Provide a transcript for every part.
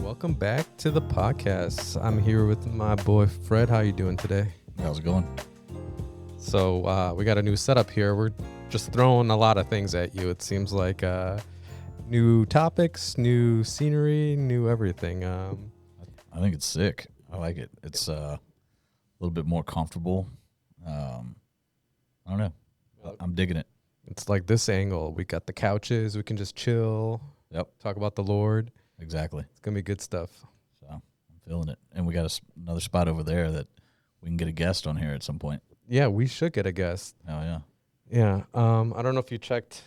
Welcome back to the podcast. I'm here with my boy Fred. How you doing today? How's it going? So we got a new setup here. We're just throwing a lot of things at you. It seems like new topics, new scenery, new everything. I think it's sick. I like it. It's a little bit more comfortable. I don't know. I'm digging it. It's like this angle. We got the couches. We can just chill. Yep. Talk about the Lord. Exactly. It's going to be good stuff. So I'm feeling it. And we got another spot over there that we can get a guest on here at some point. Yeah, we should get a guest. Oh, yeah. Yeah. I don't know if you checked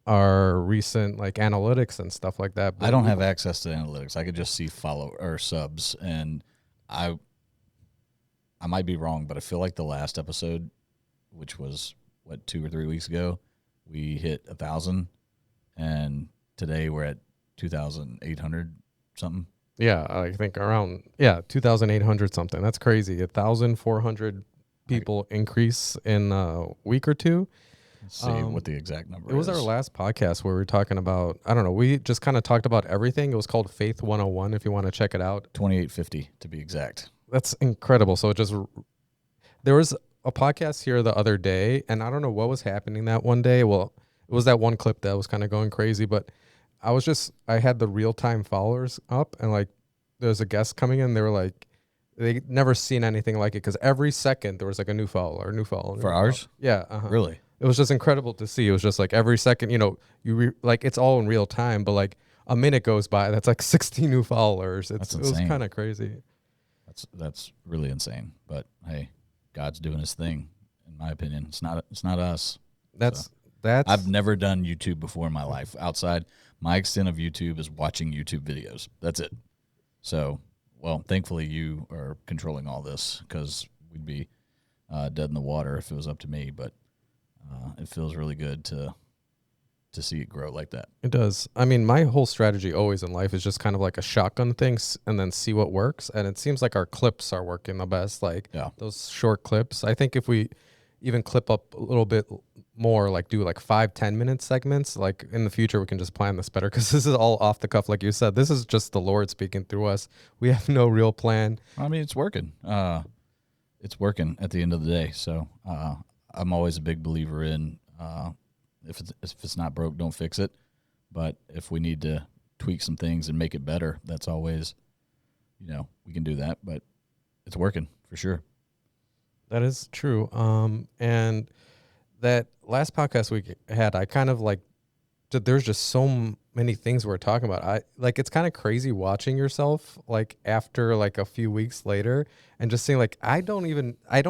our recent like analytics and stuff like that. I don't have access to analytics. I could just see follow or subs. And I might be wrong, but I feel like the last episode, which was, 2 or 3 weeks ago, we hit 1,000. And today we're at 2,800 something. Yeah, I think around 2,800 something. That's crazy. 1,400 people increase in a week or two. Let's see what the exact number is. It was our last podcast where we were talking about, I don't know, we just kind of talked about everything. It was called Faith 101 if you want to check it out. 2850 to be exact. That's incredible. So there was a podcast here the other day, and I don't know what was happening that one day. Well, it was that one clip that was kind of going crazy, but I had the real-time followers up, and like there's a guest coming in. They were like, they never seen anything like it because every second there was like a new follower, For ours? Yeah. Really? It was just incredible to see. It was just like every second, like it's all in real time, but like a minute goes by, that's like 60 new followers. It was kind of crazy. That's really insane. But hey, God's doing his thing, in my opinion. It's not us. That's I've never done YouTube before in my life. Outside, my extent of YouTube is watching YouTube videos. That's it. So, well, thankfully you are controlling all this because we'd be dead in the water if it was up to me. But it feels really good to see it grow like that. It does. I mean, my whole strategy always in life is just kind of like a shotgun thing and then see what works. And it seems like our clips are working the best. Like those short clips. I think if we even clip up a little bit more, like do like 5-10 minute segments, like in the future we can just plan this better because this is all off the cuff. Like you said, this is just the Lord speaking through us. We have no real plan. I mean, it's working. It's working at the end of the day. So I'm always a big believer in if it's not broke, don't fix it. But if we need to tweak some things and make it better, that's always, we can do that. But it's working for sure. That is true. And that last podcast we had, I kind of like, there's just so many things we're talking about. It's kind of crazy watching yourself like after like a few weeks later and just seeing like, I don't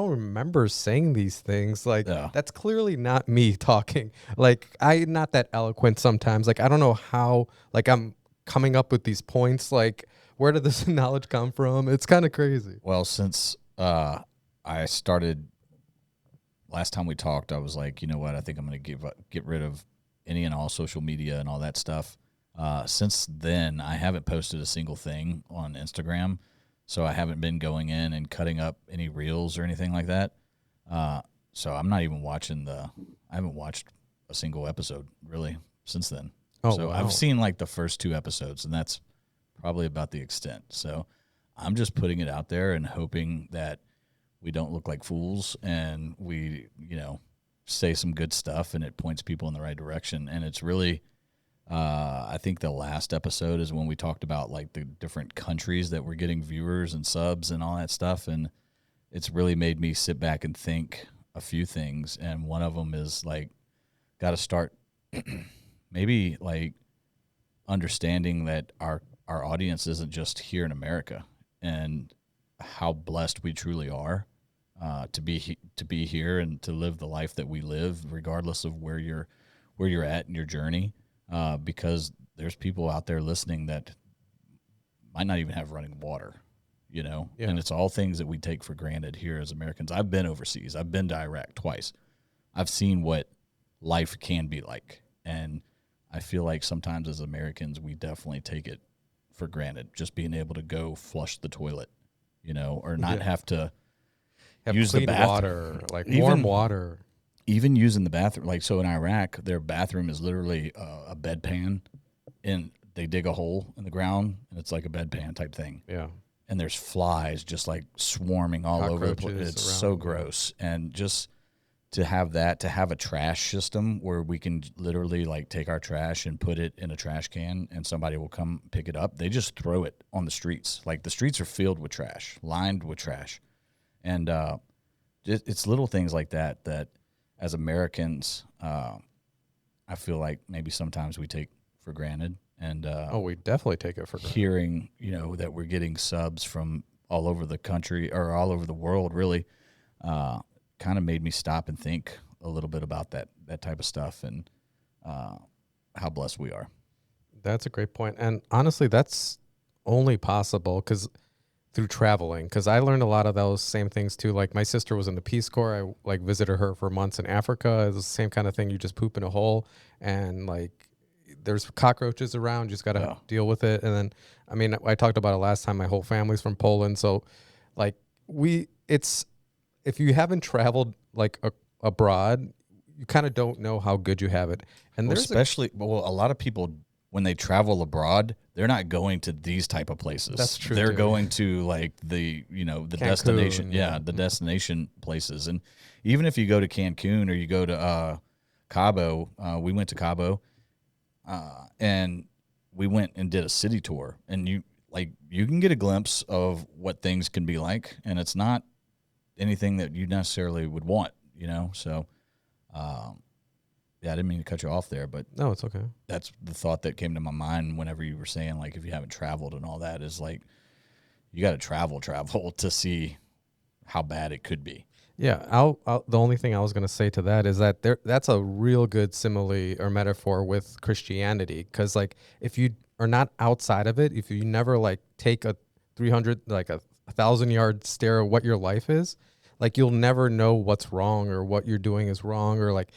remember saying these things. Like that's clearly not me talking. Like I'm not that eloquent sometimes. Like, I don't know how, like I'm coming up with these points. Like where did this knowledge come from? It's kind of crazy. Well, since, I started last time we talked, I was like, you know what? I think I'm going to get rid of any and all social media and all that stuff. Since then, I haven't posted a single thing on Instagram, so I haven't been going in and cutting up any reels or anything like that. So I'm not even I haven't watched a single episode really since then. Oh, so wow. I've seen like the first 2 episodes, and that's probably about the extent. So I'm just putting it out there and hoping that we don't look like fools and we, say some good stuff and it points people in the right direction. And it's really, I think the last episode is when we talked about like the different countries that we're getting viewers and subs and all that stuff. And it's really made me sit back and think a few things. And one of them is like, got to start maybe like understanding that our audience isn't just here in America and how blessed we truly are. To be here and to live the life that we live, regardless of where you're at in your journey, because there's people out there listening that might not even have running water, and it's all things that we take for granted here as Americans. I've been overseas. I've been to Iraq twice. I've seen what life can be like, and I feel like sometimes as Americans we definitely take it for granted, just being able to go flush the toilet, or not have to use clean the bathroom. Water, like warm water. Even using the bathroom, like so in Iraq, their bathroom is literally a bedpan, and they dig a hole in the ground and it's like a bedpan type thing. Yeah. And there's flies just like swarming all over the place. Cockroaches It's around, so yeah. gross. And just to have a trash system where we can literally like take our trash and put it in a trash can and somebody will come pick it up. They just throw it on the streets. Like the streets are filled with trash, lined with trash. And it's little things like that that as Americans, I feel like maybe sometimes we take for granted. And We definitely take it for granted. hearing, that we're getting subs from all over the country or all over the world really kind of made me stop and think a little bit about that type of stuff and how blessed we are. That's a great point. And honestly, that's only possible through traveling. Because I learned a lot of those same things too. Like my sister was in the Peace Corps. I like visited her for months in Africa. It was the same kind of thing. You just poop in a hole, and like there's cockroaches around. You just got to Yeah. deal with it. And then, I mean, I talked about it last time. My whole family's from Poland, so like if you haven't traveled like abroad, you kind of don't know how good you have it. And Well, there's especially, a lot of people, when they travel abroad, they're not going to these type of places. That's true, They're too. going to like the Cancun, destination. yeah. The destination places. And even if you go to Cancun or you go to Cabo, we went to Cabo and we went and did a city tour, and you can get a glimpse of what things can be like. And it's not anything that you necessarily would want, So, yeah, I didn't mean to cut you off there, but no, it's okay. that's the thought that came to my mind whenever you were saying, like, if you haven't traveled and all that, is like, you got to travel to see how bad it could be. Yeah, the only thing I was going to say to that is that that's a real good simile or metaphor with Christianity, because like if you are not outside of it, if you never like take a 300 like a 1,000-yard stare at what your life is, like you'll never know what's wrong or what you're doing is wrong, or like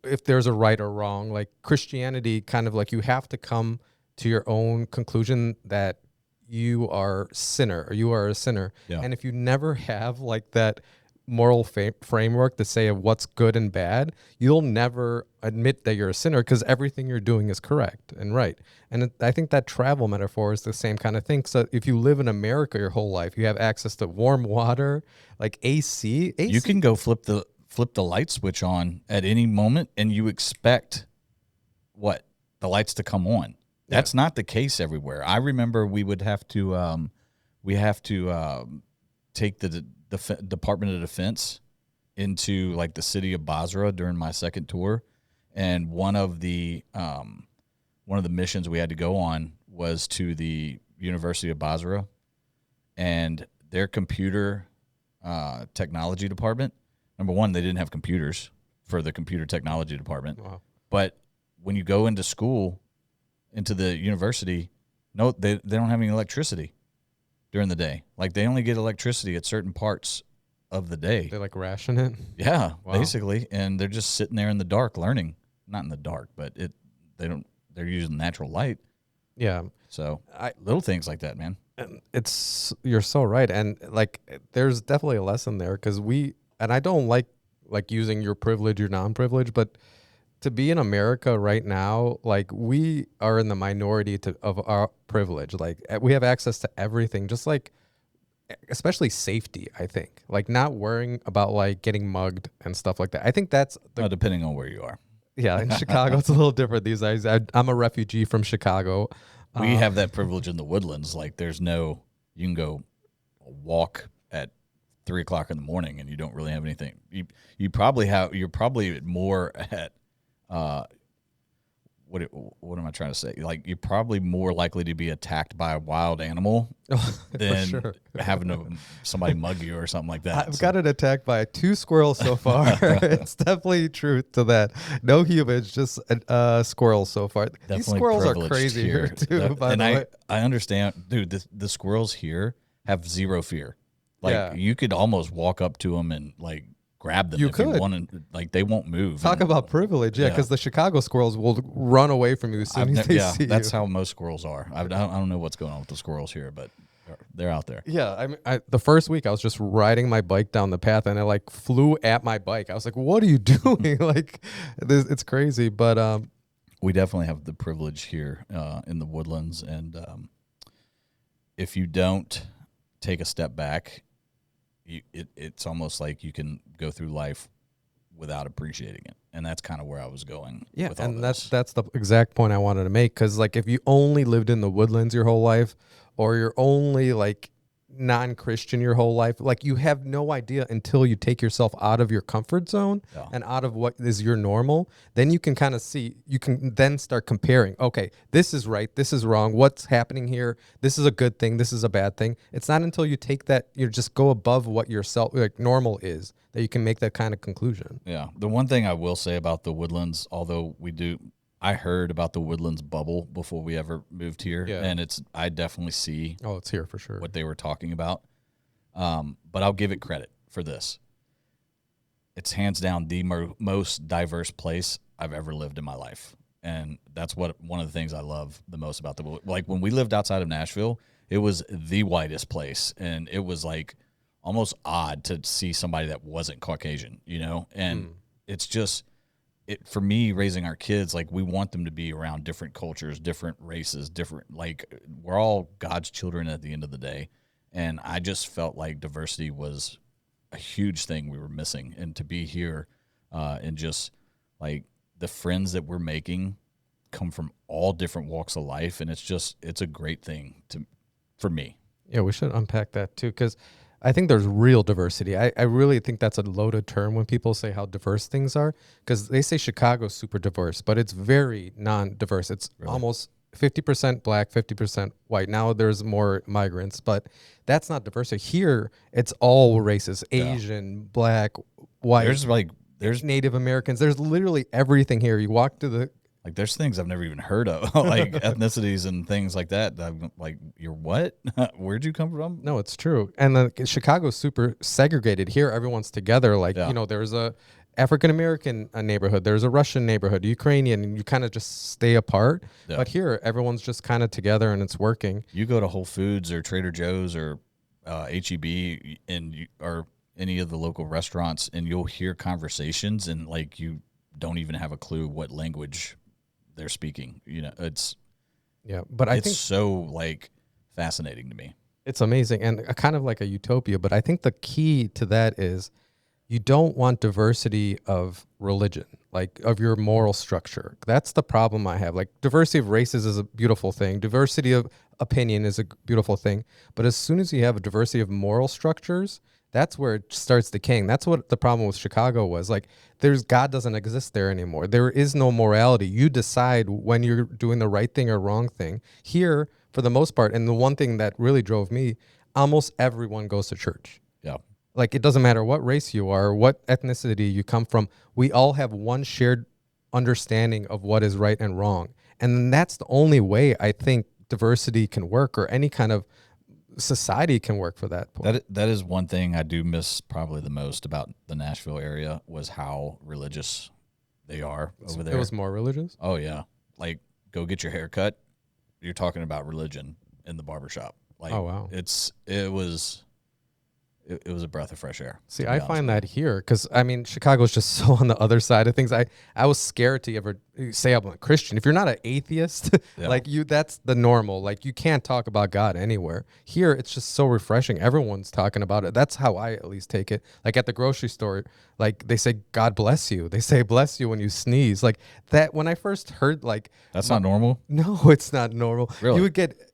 if there's a right or wrong. Like Christianity kind of like you have to come to your own conclusion that you are a sinner. Yeah. And if you never have like that moral framework to say of what's good and bad, you'll never admit that you're a sinner, because everything you're doing is correct and right. And I think that travel metaphor is the same kind of thing. So if you live in America your whole life, you have access to warm water, like AC. You can go flip the light switch on at any moment, and you expect the lights to come on. That's not the case everywhere. I remember we would have to take the Department of Defense into like the city of Basra during my second tour, and one of the missions we had to go on was to the University of Basra, and their computer technology department. Number one, they didn't have computers for the computer technology department. Wow. But when you go into school, into the university, no, they don't have any electricity during the day. Like they only get electricity at certain parts of the day. They like ration it. Yeah, Wow. basically. And they're just sitting there in the dark learning. Not in the dark, but they're using natural light. Yeah. So little things like that, man. And you're so right. And like, there's definitely a lesson there, because I don't like using your privilege, your non-privilege, but to be in America right now, like we are in the minority of our privilege. Like we have access to everything, just like, especially safety, I think, like not worrying about like getting mugged and stuff like that. I think that's Depending on where you are. yeah. In Chicago, it's a little different these days. I'm a refugee from Chicago. We have that privilege in the Woodlands. Like you can go walk at 3:00 in the morning and you don't really have anything. You're probably more at, what am I trying to say? Like you're probably more likely to be attacked by a wild animal than having somebody mug you or something like that. I've gotten attacked by 2 squirrels so far. It's definitely truth to that. No humans, just squirrels so far. Definitely These squirrels are privileged crazy here too. By and the way, I understand, dude. The squirrels here have zero fear. Like Yeah. you could almost walk up to them and like grab them You if you could. wanted. Like they won't move. talk about privilege, yeah, Yeah. because the Chicago squirrels will run away from you as soon as they see that's you. how most squirrels are. I don't know what's going on with the squirrels here, but they're out there. Yeah, I mean, the first week I was just riding my bike down the path, and it like flew at my bike. I was like, "What are you doing?" Like, it's crazy. But we definitely have the privilege here in the Woodlands, and if you don't take a step back, it's almost like you can go through life without appreciating it, and that's kind of where I was going. Yeah, with all and this. that's the exact point I wanted to make. Because like, if you only lived in the Woodlands your whole life, or you're only like non-Christian your whole life, like you have no idea until you take yourself out of your comfort zone Yeah. and out of what is your normal. Then you can kind of see. You can then start comparing. Okay, this is right. This is wrong. What's happening here? This is a good thing. This is a bad thing. It's not until you take that, you just go above what your self like normal is, that you can make that kind of conclusion. Yeah. The one thing I will say about the Woodlands, although I heard about the Woodlands bubble before we ever moved here, Yeah. and I definitely see Oh, it's here for sure. what they were talking about. But I'll give it credit for this. It's hands down the most diverse place I've ever lived in my life. And that's one of the things I love the most about like when we lived outside of Nashville, it was the whitest place. And it was like almost odd to see somebody that wasn't Caucasian, and it's just, for me, raising our kids, like we want them to be around different cultures, different races, like we're all God's children at the end of the day. And I just felt like diversity was a huge thing we were missing. And to be here and just like the friends that we're making come from all different walks of life. And it's a great thing for me. Yeah, we should unpack that too, because I think there's real diversity. I really think that's a loaded term when people say how diverse things are, because they say Chicago's super diverse, but it's very non-diverse. It's almost 50% black, 50% white. Now there's more migrants, but that's not diversity. Here, it's all races, Asian, black, white. There's Native Americans. There's literally everything here. You walk to the... Like there's things I've never even heard of, like ethnicities and things like that. I'm like, you're what? Where'd you come from? No, it's true. And Chicago's super segregated. Here, everyone's together. Like, there's a African-American neighborhood. There's a Russian neighborhood, Ukrainian, and you kind of just stay apart. Yeah. But here, everyone's just kind of together and it's working. You go to Whole Foods or Trader Joe's or H-E-B or any of the local restaurants, and you'll hear conversations and like you don't even have a clue what language they're speaking. It's so like fascinating to me. It's amazing and kind of like a utopia. But I think the key to that is you don't want diversity of religion, like of your moral structure. That's the problem I have. Like diversity of races is a beautiful thing. Diversity of opinion is a beautiful thing. But as soon as you have a diversity of moral structures, that's where it starts decaying. That's what the problem with Chicago was. Like, God doesn't exist there anymore. There is no morality. You decide when you're doing the right thing or wrong thing. Here, for the most part, and the one thing that really drove me, almost everyone goes to church. Yeah. Like, it doesn't matter what race you are, what ethnicity you come from. We all have one shared understanding of what is right and wrong. And that's the only way I think diversity can work, or any kind of society can work for that point. That is one thing I do miss probably the most about the Nashville area, was how religious they are over there. It was more religious? Oh yeah. Like, go get your hair cut, you're talking about religion in the barbershop. Like, oh wow. It was a breath of fresh air. See, I find that here, because I mean, Chicago's just so on the other side of things. I was scared to ever say I'm a Christian. If you're not an atheist, like that's the normal. Like, you can't talk about God anywhere. Here, it's just so refreshing. Everyone's talking about it. That's how I at least take it. Like at the grocery store, like they say, God bless you. They say bless you when you sneeze. Like that. When I first heard, like, that's not normal. No, it's not normal. Really?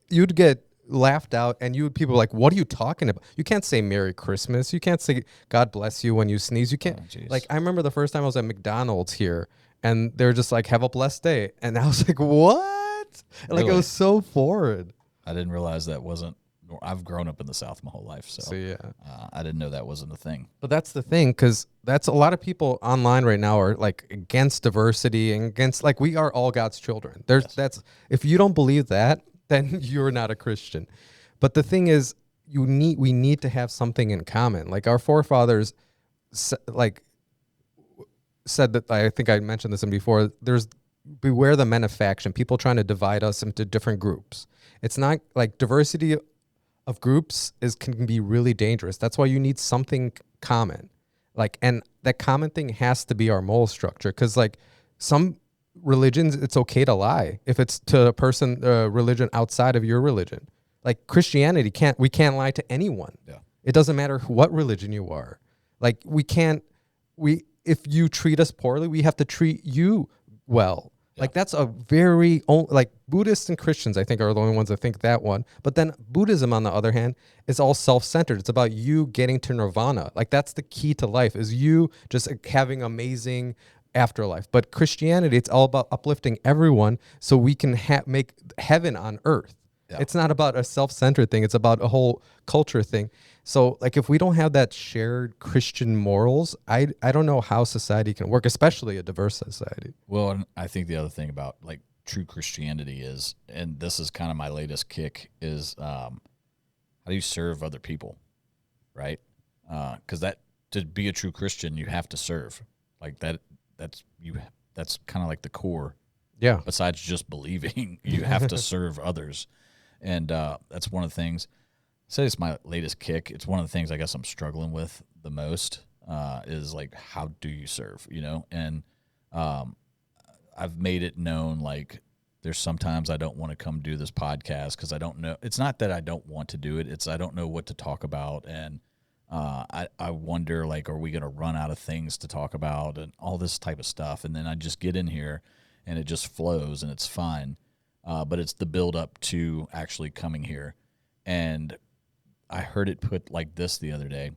You'd get laughed out, and people were like, what are you talking about? You can't say Merry Christmas. You can't say God bless you when you sneeze. You can't. Like, I remember the first time I was at McDonald's here, and they're just like, have a blessed day. And I was like, what? Like, it was so foreign. I didn't realize that wasn't. I've grown up in the South my whole life, so yeah. I didn't know that wasn't a thing. But that's the thing, because that's a lot of people online right now are like against diversity and against, like, we are all God's children. That's, if you don't believe that, then you're not a Christian. But the thing is, we need to have something in common. Like, our forefathers said that, I think I mentioned this before, there's beware the men of faction, people trying to divide us into different groups. It's not like diversity of groups can be really dangerous. That's why you need something common. Like, and that common thing has to be our moral structure. Because like some religions, it's okay to lie if it's to a person, religion outside of your religion. Like Christianity we can't lie to anyone. Yeah. It doesn't matter what religion you are. Like if you treat us poorly, we have to treat you well. Yeah. Like that's a like Buddhists and Christians, I think, are the only ones that think that one. But then Buddhism, on the other hand, is all self-centered. It's about you getting to nirvana. Like that's the key to life, is you just having amazing afterlife. But Christianity, it's all about uplifting everyone so we can make heaven on earth. Yeah. It's not about a self-centered thing. It's about a whole culture thing. So like if we don't have that shared Christian morals, I don't know how society can work, especially a diverse society. Well, and I think the other thing about like true Christianity is, and this is kind of my latest kick, is how do you serve other people, right? Because to be a true Christian, you have to serve. Like that's kind of like the core. Yeah. Besides just believing, you have to serve others. And that's one of the things. I say it's my latest kick. It's one of the things I guess I'm struggling with the most, is like, how do you serve, And I've made it known, like, there's sometimes I don't want to come do this podcast because I don't know. It's not that I don't want to do it. It's I don't know what to talk about. And I wonder, like, are we going to run out of things to talk about and all this type of stuff? And then I just get in here and it just flows and it's fine. But it's the build up to actually coming here. And I heard it put like this the other day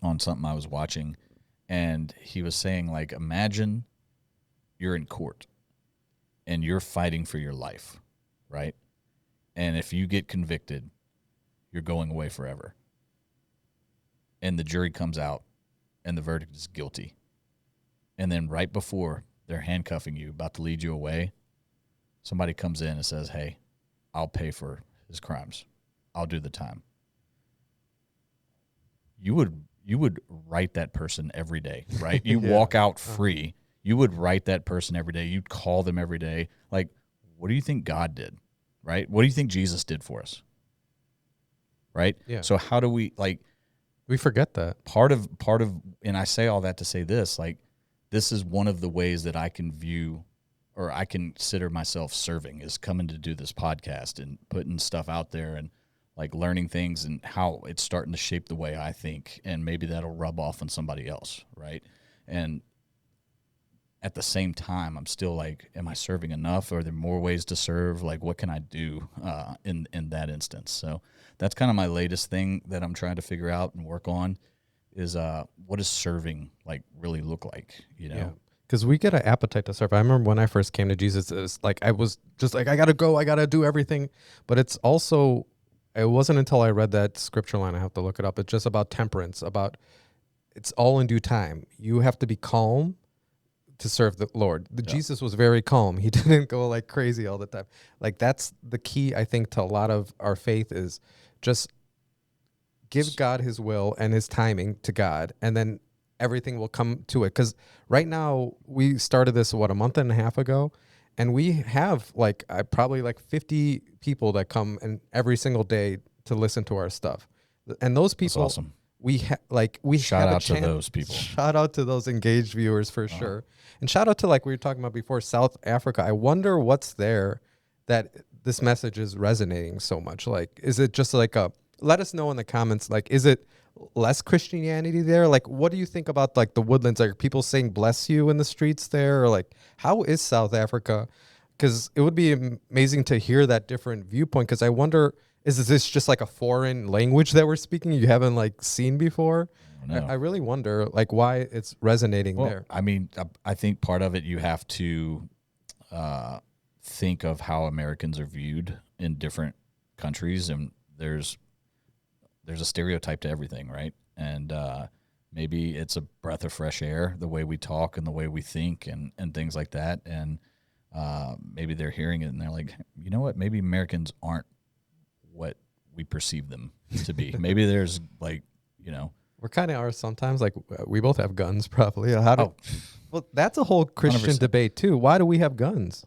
on something I was watching. And he was saying, like, imagine you're in court and you're fighting for your life, right? And if you get convicted, you're going away forever. And the jury comes out and the verdict is guilty. And then right before they're handcuffing you, about to lead you away, somebody comes in and says, hey, I'll pay for his crimes. I'll do the time. You would write that person every day, right? You walk out free. You would write that person every day. You'd call them every day. Like, what do you think God did, right? What do you think Jesus did for us, right? Yeah. So how do we, like, we forget that. Part of, and I say all that to say this, like, this is one of the ways that I can view, or I consider myself serving, is coming to do this podcast and putting stuff out there and like learning things and how it's starting to shape the way I think, and maybe that'll rub off on somebody else, right? And at the same time, I'm still like, am I serving enough? Are there more ways to serve? Like, what can I do in that instance? So that's kind of my latest thing that I'm trying to figure out and work on, is what does serving like really look like, Yeah. Because we get an appetite to serve. I remember when I first came to Jesus, it's like I was just like, I got to go, I got to do everything. But it's also, it wasn't until I read that scripture line, I have to look it up. It's just about temperance, about it's all in due time. You have to be calm to serve the Lord. Jesus was very calm. He didn't go like crazy all the time. Like that's the key, I think, to a lot of our faith, is just give God his will and his timing to God, and then everything will come to it. Because right now, we started this, a month and a half ago, and we have like probably like 50 people that come and every single day to listen to our stuff. And those people, that's awesome. we shout out to those people. Shout out to those engaged viewers for sure. And shout out to, like we were talking about before, South Africa. I wonder what's there that this message is resonating so much. Like, is it just like let us know in the comments, like, is it less Christianity there? Like, what do you think about like the Woodlands? Like, are people saying bless you in the streets there? Or like, how is South Africa? Because it would be amazing to hear that different viewpoint. Because I wonder, is this just like a foreign language that we're speaking you haven't like seen before? I really wonder like why it's resonating there. I mean, I think part of it, you have to think of how Americans are viewed in different countries, and there's a stereotype to everything, right? And maybe it's a breath of fresh air, the way we talk and the way we think and things like that. And maybe they're hearing it and they're like, you know what? Maybe Americans aren't what we perceive them to be. Maybe there's like, we kind of are sometimes. Like we both have guns, probably. Well, that's a whole Christian 100%. debate too. Why do we have guns?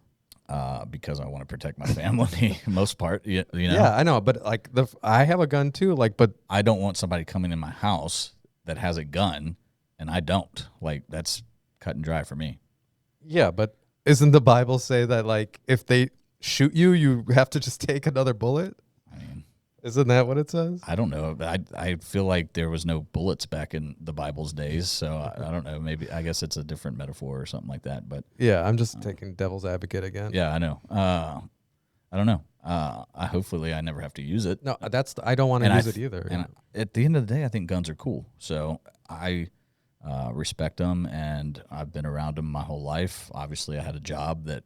Because I want to protect my family, most part. You know. Yeah, I know, but like I have a gun too. Like, but I don't want somebody coming in my house that has a gun, and I don't. Like, that's cut and dry for me. Yeah, but isn't the Bible say that like if they shoot you, you have to just take another bullet? I mean, Isn't that what it says? I don't know. But I feel like there was no bullets back in the Bible's days, so I don't know. Maybe I guess it's a different metaphor or something like that. But Yeah, I'm just taking devil's advocate again. yeah, I know. I don't know. I hopefully I never have to use it. No, I don't want to And use it either. and at the end of the day, I think guns are cool. So I respect them, and I've been around them my whole life. Obviously, I had a job that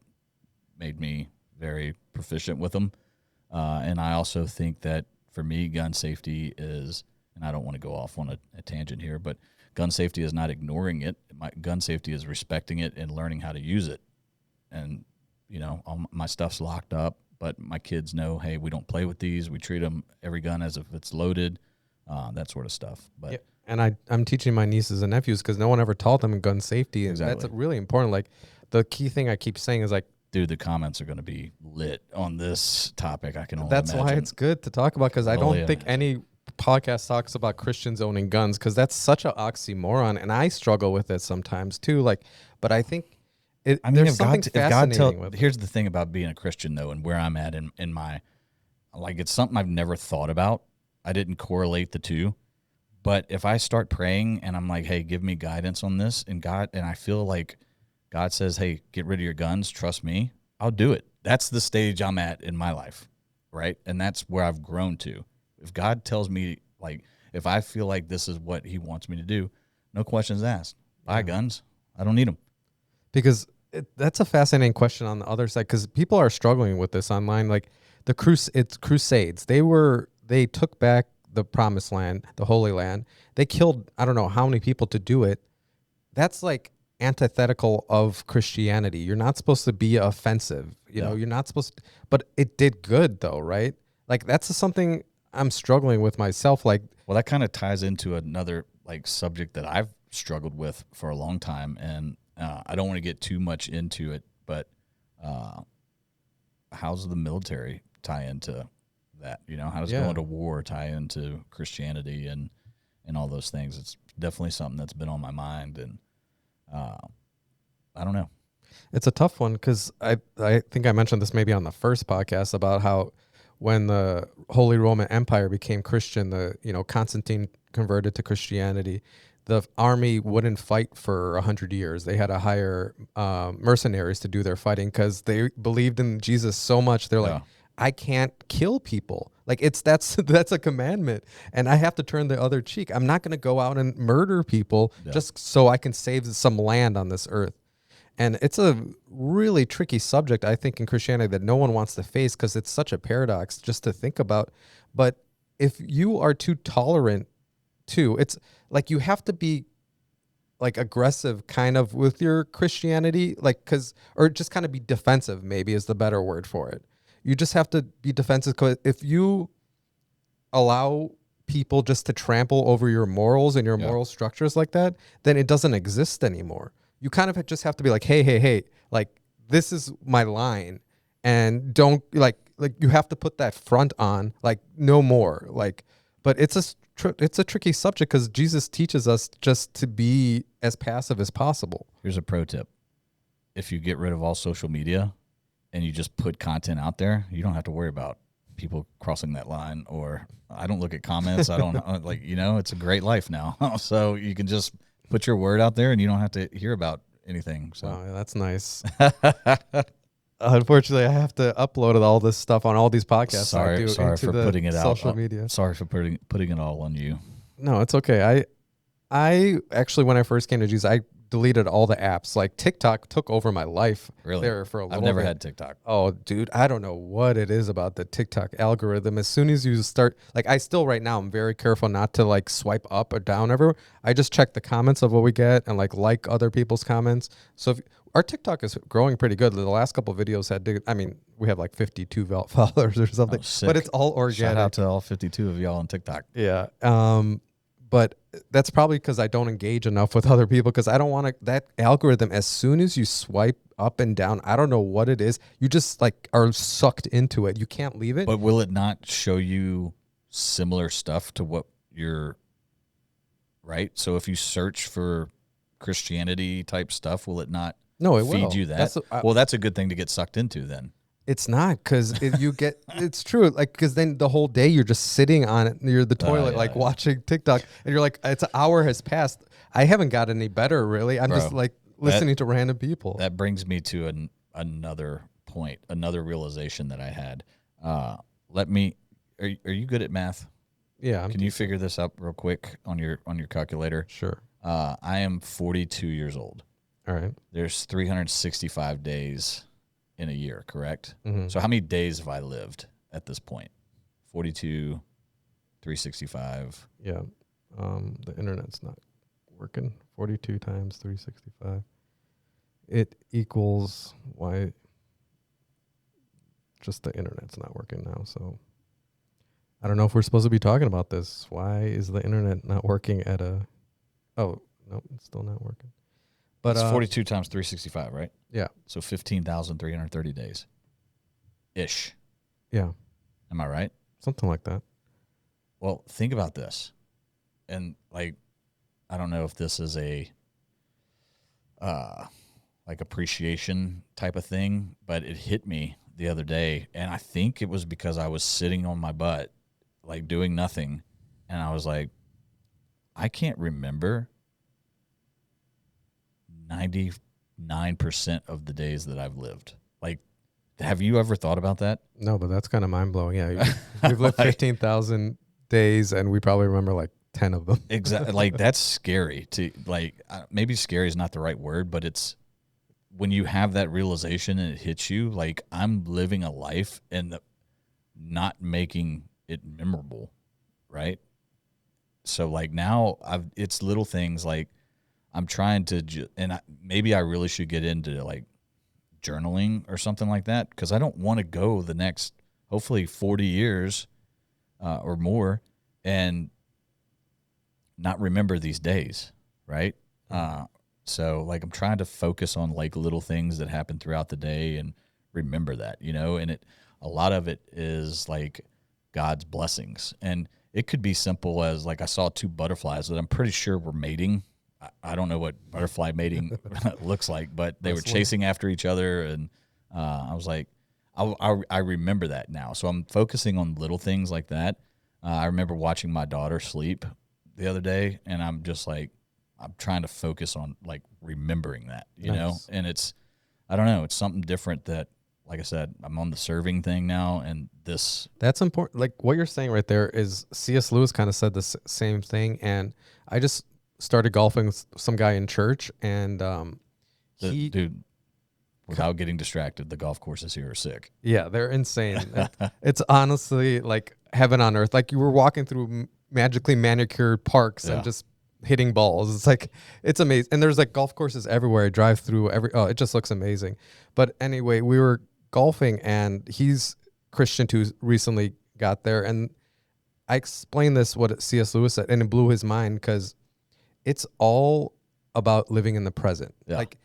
made me very proficient with them, and I also think that for me, gun safety is, and I don't want to go off on a tangent here, but gun safety is not ignoring it. Gun safety is respecting it and learning how to use it. And all my stuff's locked up, but my kids know, hey, we don't play with these. We treat them, every gun, as if it's loaded, that sort of stuff. But yeah. And I'm teaching my nieces and nephews because no one ever taught them gun safety. And Exactly. that's really important. Like the key thing I keep saying is like, dude, the comments are going to be lit on this topic. I can only that's imagine. why it's good to talk about because I don't think any podcast talks about Christians owning guns because that's such an oxymoron. And I struggle with it sometimes too. Like, but I think there's something fascinating with it. Here's the thing about being a Christian though, and where I'm at in my, like, it's something I've never thought about. I didn't correlate the two, but if I start praying and I'm like, hey, give me guidance on this, and I feel like God says, hey, get rid of your guns, trust me, I'll do it. That's the stage I'm at in my life, right? And that's where I've grown to. If God tells me, like, if I feel like this is what he wants me to do, no questions asked. Buy guns. I don't need them. Because that's a fascinating question on the other side because people are struggling with this online. Like it's crusades. They took back the promised land, the Holy Land. They killed I don't know how many people to do it. That's like antithetical of Christianity. You're not supposed to be offensive. You're not supposed to, but it did good though, right? Like that's something I'm struggling with myself. Like, well, that kind of ties into another like subject that I've struggled with for a long time, and I don't want to get too much into it, but how's the military tie into that? How does going to war tie into Christianity and all those things? It's definitely something that's been on my mind, and I don't know. It's a tough one because I think I mentioned this maybe on the first podcast about how when the Holy Roman Empire became Christian, Constantine converted to Christianity. The army wouldn't fight for 100 years. They had to hire mercenaries to do their fighting because they believed in Jesus so much. They're like, I can't kill people. Like that's a commandment, and I have to turn the other cheek. I'm not going to go out and murder people just so I can save some land on this earth. And it's a really tricky subject, I think, in Christianity that no one wants to face because it's such a paradox just to think about. But if you are too tolerant too, it's like you have to be like aggressive kind of with your Christianity, like or just kind of be defensive maybe is the better word for it. You just have to be defensive because if you allow people just to trample over your morals and your moral structures like that, then it doesn't exist anymore. You kind of just have to be like, hey, like this is my line, and don't like you have to put that front on, like no more, like. But it's a tricky subject because Jesus teaches us just to be as passive as possible. Here's a pro tip: if you get rid of all social media and you just put content out there, you don't have to worry about people crossing that line. Or I don't look at comments. I don't like it's a great life now, so you can just put your word out there and you don't have to hear about anything. So wow, that's nice. Unfortunately, I have to upload all this stuff on all these podcasts. Sorry for putting it out. Social media. Sorry for putting it all on you. No, it's okay. I actually, when I first came to Jesus, I deleted all the apps. Like TikTok took over my life. Really? There for a little bit. I've never had TikTok. Oh, dude, I don't know what it is about the TikTok algorithm. As soon as you start, like I still right now, I'm very careful not to like swipe up or down everywhere. I just check the comments of what we get and like other people's comments. So our TikTok is growing pretty good. The last couple of videos we have like 52 followers or something, but it's all organic. Shout out to all 52 of y'all on TikTok. Yeah. But that's probably because I don't engage enough with other people because I don't want that algorithm. As soon as you swipe up and down, I don't know what it is. You just like are sucked into it. You can't leave it. But will it not show you similar stuff to what you're right? So if you search for Christianity type stuff, will it not No, it feed will. you that. Well, that's a good thing to get sucked into then. It's not, because you get, it's true. Like, because then the whole day you're just sitting on it near the toilet, like watching TikTok, and you're like, it's an hour has passed. I haven't got any better, really. I'm just like listening to random people. That brings me to another point, another realization that I had. Are you good at math? Yeah. Can you figure this up real quick on your calculator? Sure. I am 42 years old. All right. There's 365 days in a year, correct? Mm-hmm. So how many days have I lived at this point? 42, 365. Yeah. The internet's not working. 42 times 365. It equals why? Just the internet's not working now. So I don't know if we're supposed to be talking about this. Why is the internet not working at a? Oh no, it's still not working. But it's 42 times 365, right? Yeah. So 15,330 days. Ish. Yeah. Am I right? Something like that. Well, think about this. And like, I don't know if this is a like appreciation type of thing, but it hit me the other day. And I think it was because I was sitting on my butt, like doing nothing. And I was like, I can't remember 99% of the days that I've lived. Like, have you ever thought about that? No, but that's kind of mind blowing. Yeah. We've lived 15,000 days and we probably remember like 10 of them. Exactly. Like, that's scary to like, maybe scary is not the right word, but it's when you have that realization and it hits you, like I'm living a life and not making it memorable. Right. So like now it's little things like, I'm trying to, maybe I really should get into like journaling or something like that, because I don't want to go the next, hopefully 40 years or more and not remember these days, right? So like I'm trying to focus on like little things that happen throughout the day and remember that, and a lot of it is like God's blessings. And it could be simple as like I saw two butterflies that I'm pretty sure were mating. I don't know what butterfly mating looks like, but they were chasing after each other. And I was like, I remember that now. So I'm focusing on little things like that. I remember watching my daughter sleep the other day, and I'm just like, I'm trying to focus on like remembering that, you know? And I don't know, it's something different that, like I said, I'm on the serving thing now, and that's important. Like what you're saying right there is C.S. Lewis kind of said the same thing. And I just started golfing with some guy in church, and dude, without getting distracted, the golf courses here are sick. Yeah, they're insane. It's honestly like heaven on earth. Like you were walking through magically manicured parks and just hitting balls. It's like, it's amazing. And there's like golf courses everywhere. I drive through it just looks amazing. But anyway, we were golfing, and he's Christian too, recently got there. And I explained what C.S. Lewis said, and it blew his mind, because it's all about living in the present. Yeah. Like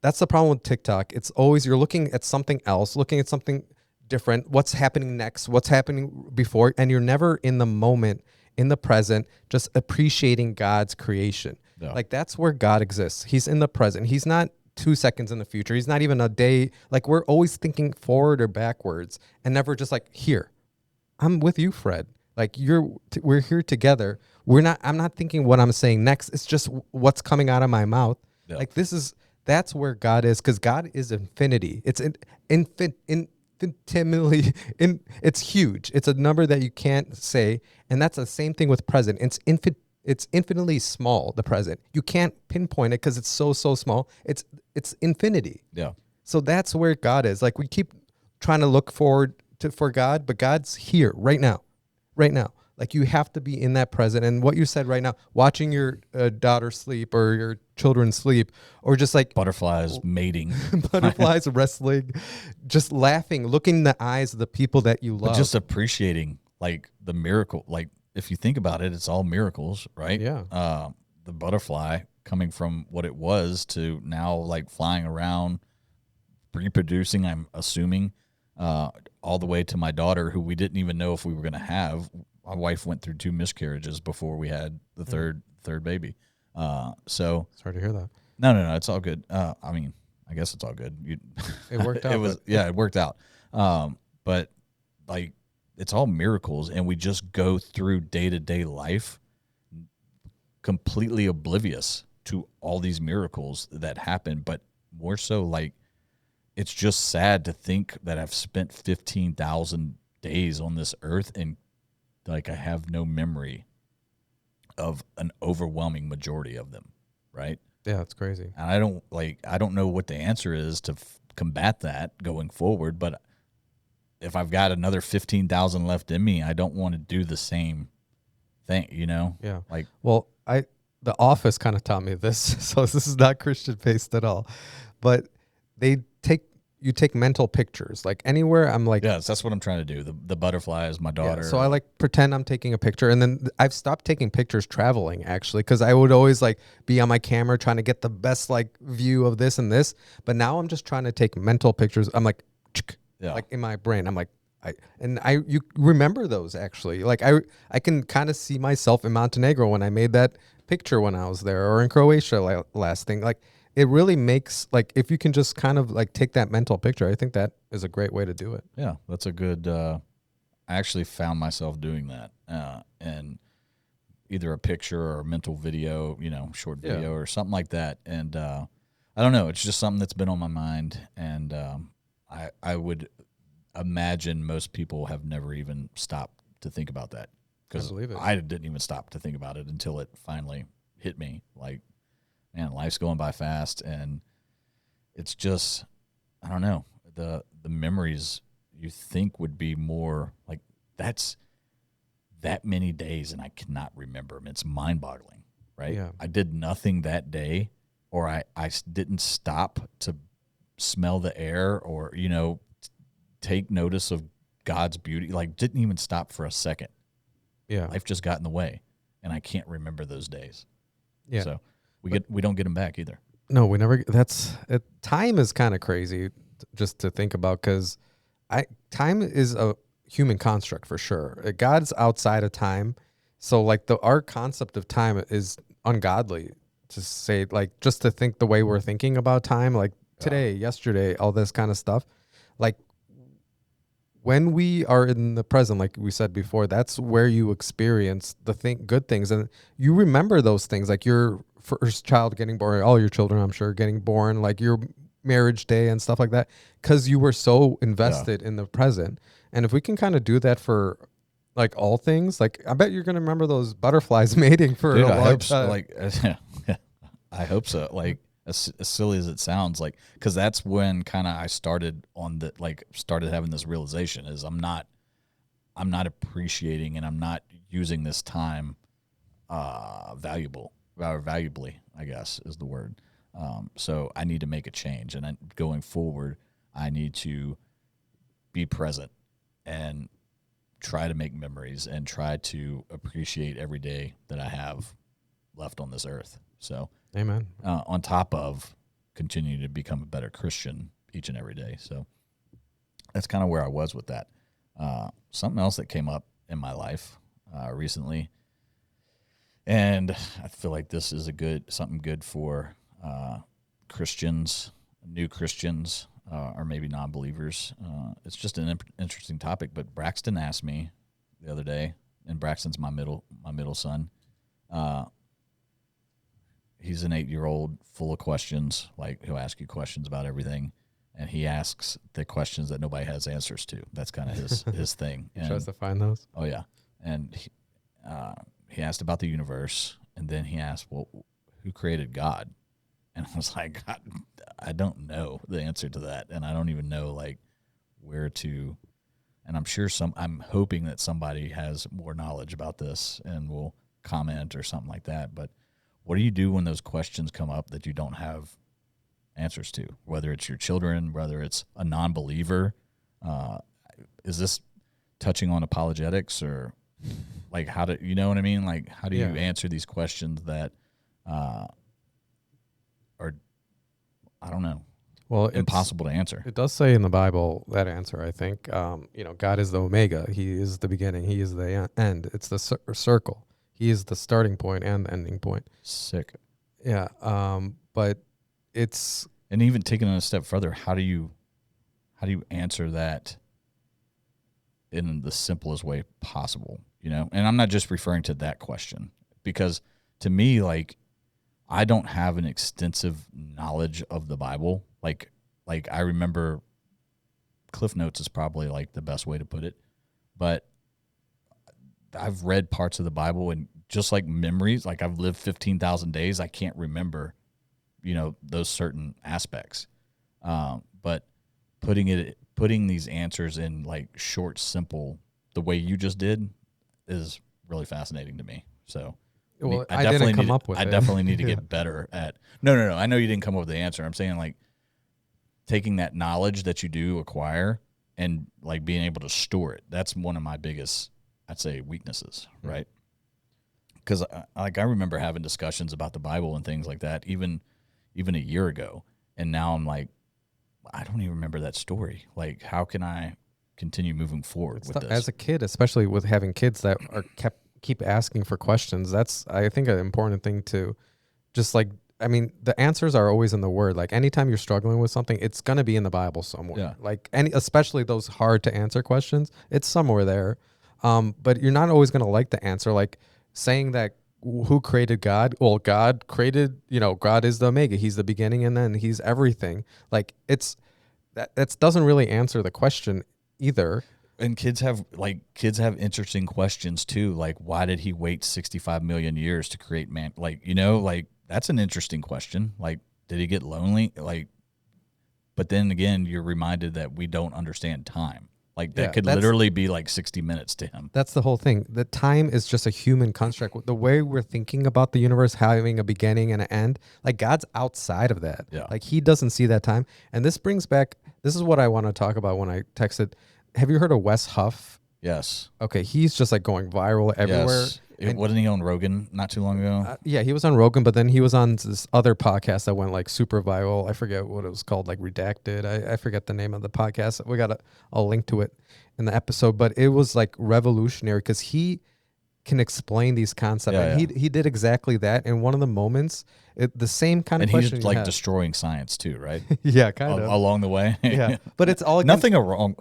that's the problem with TikTok. It's always, you're looking at something else, looking at something different. What's happening next? What's happening before? And you're never in the moment, in the present, just appreciating God's creation. Yeah. Like that's where God exists. He's in the present. He's not 2 seconds in the future. He's not even a day. Like we're always thinking forward or backwards, and never just like, here, I'm with you, Fred. Like we're here together. I'm not thinking what I'm saying next. It's just what's coming out of my mouth. Yep. Like that's where God is, because God is infinity. It's infinitely, it's huge. It's a number that you can't say. And that's the same thing with present. It's infinitely small, the present. You can't pinpoint it because it's so small. It's infinity. Yeah. So that's where God is. Like we keep trying to look forward for God, but God's here right now. Right now. Like you have to be in that present. And what you said right now, watching your daughter sleep or your children sleep, or just like butterflies mating, butterflies wrestling, just laughing, looking in the eyes of the people that you love. But just appreciating like the miracle. Like if you think about it, it's all miracles, right? Yeah. The butterfly coming from what it was to now like flying around, reproducing, I'm assuming, all the way to my daughter, who we didn't even know if we were going to have. My wife went through 2 miscarriages before we had the third baby. So sorry to hear that. No, it's all good. I mean, I guess it's all good. It worked It out. was, But yeah, it worked out. But like, it's all miracles, and we just go through day to day life completely oblivious to all these miracles that happen. But more so, like, it's just sad to think that I've spent 15,000 days on this earth and like I have no memory of an overwhelming majority of them, right? yeah, it's crazy. And I don't know what the answer is to combat that going forward, but if I've got another 15,000 left in me, I don't want to do the same thing, you know? Yeah. Like, Well, the Office kind of taught me this, so this is not Christian based at all. But they take you take mental pictures. Like anywhere I'm like, yes, that's what I'm trying to do. The butterfly is my yeah, daughter. so I like pretend I'm taking a picture, and then I've stopped taking pictures traveling actually, because I would always like be on my camera trying to get the best like view of this and this. But now I'm just trying to take mental pictures. I'm like, Yeah. like in my brain, I'm like, you remember those actually. Like I can kind of see myself in Montenegro when I made that picture when I was there, or in Croatia last thing. Like it really makes like if you can just kind of like take that mental picture, I think that is a great way to do it. Yeah, that's a good. I actually found myself doing that, and either a picture or a mental video, short Yeah. video or something like that. And I don't know, it's just something that's been on my mind, and I would imagine most people have never even stopped to think about that, I because believe it. I didn't even stop to think about it until it finally hit me. Like, man, life's going by fast, and it's just, I don't know, the memories you think would be more like, that's that many days and I cannot remember them. It's mind boggling, right? Yeah. I did nothing that day, or I didn't stop to smell the air, or, take notice of God's beauty. Like, didn't even stop for a second. Yeah. Life just got in the way, and I can't remember those days. Yeah. So we don't get them back either. No, we never. That's it. Time is kind of crazy just to think about, because time is a human construct for sure. God's outside of time, so like our concept of time is ungodly. To say like just to think the way we're thinking about time, like today, yesterday, all this kind of stuff, like when we are in the present, like we said before, that's where you experience the good things, and you remember those things, like your first child getting born, all your children, I'm sure, getting born, like your marriage day and stuff like that, because you were so invested in the present. And if we can kind of do that for like all things, like I bet you're gonna remember those butterflies mating for Dude, a I long hope so. time. Like, I hope so. Like, as silly as it sounds, like, because that's when kind of I started started having this realization is I'm not appreciating, and I'm not using this time valuably, I guess is the word. So I need to make a change, and going forward, I need to be present and try to make memories and try to appreciate every day that I have left on this earth. So, Amen. on top of continuing to become a better Christian each and every day. So that's kind of where I was with that. Something else that came up in my life recently, and I feel like this is something good for Christians, new Christians, or maybe non-believers. It's just an interesting topic. But Braxton asked me the other day, and Braxton's my middle son. He's an 8-year-old full of questions. Like, he'll ask you questions about everything, and he asks the questions that nobody has answers to. That's kind of his thing. He tries to find those. Oh yeah, and he asked about the universe, and then he asked, "Well, who created God?" And I was like, I don't know the answer to that, and I don't even know like where to. And I'm hoping that somebody has more knowledge about this and will comment or something like that. But what do you do when those questions come up that you don't have answers to? Whether it's your children, whether it's a non-believer, is this touching on apologetics, or like you know what I mean? Like, how do you answer these questions that are, I don't know, Well, impossible to answer? It does say in the Bible that answer, I think. God is the Omega. He is the beginning. He is the end. It's the circle. He is the starting point and the ending point. Sick. Yeah. But And even taking it a step further, how do you answer that in the simplest way possible? You know, and I'm not just referring to that question, because to me, like, I don't have an extensive knowledge of the Bible. Like I remember Cliff Notes is probably like the best way to put it, but I've read parts of the Bible, and just like memories, like I've lived 15,000 days, I can't remember, you know, those certain aspects. But putting these answers in like short, simple, the way you just did, is really fascinating to me. So Well, I didn't come up with I it. definitely need to get better at. No. I know you didn't come up with the answer. I'm saying, like, taking that knowledge that you do acquire and like being able to store it. That's one of my biggest, I'd say, weaknesses, right? Because like I remember having discussions about the Bible and things like that, even a year ago, and now I'm like, I don't even remember that story. Like, how can I continue moving forward with this? As a kid, especially with having kids that are keep asking for questions, that's, I think, an important thing to just like, I mean, the answers are always in the Word. Like, anytime you're struggling with something, it's going to be in the Bible somewhere. Yeah. Like, especially those hard to answer questions, it's somewhere there. But you're not always going to like the answer. Like saying that who created God? Well, God created, God is the Omega. He's the beginning and then he's everything. Like, that doesn't really answer the question either. And kids have interesting questions too. Like, why did he wait 65 million years to create man? Like, like, that's an interesting question. Like, did he get lonely? Like, but then again, you're reminded that we don't understand time. Like, that could literally be like 60 minutes to him. That's the whole thing. The time is just a human construct. The way we're thinking about the universe having a beginning and an end, like, God's outside of that. Yeah. Like, he doesn't see that time. And this is what I want to talk about when I texted. Have you heard of Wes Huff? Yes. Okay, he's just like going viral everywhere. Yes. Wasn't he on Rogan not too long ago? Yeah, he was on Rogan, but then he was on this other podcast that went like super viral. I forget what it was called, like Redacted. I forget the name of the podcast. I'll link to it in the episode, but it was like revolutionary because he can explain these concepts. Yeah, and he did exactly that in one of the moments. The same kind of and question. And he's like destroying science too, right? Yeah, kind of. Along the way. Yeah, but it's all nothing wrong.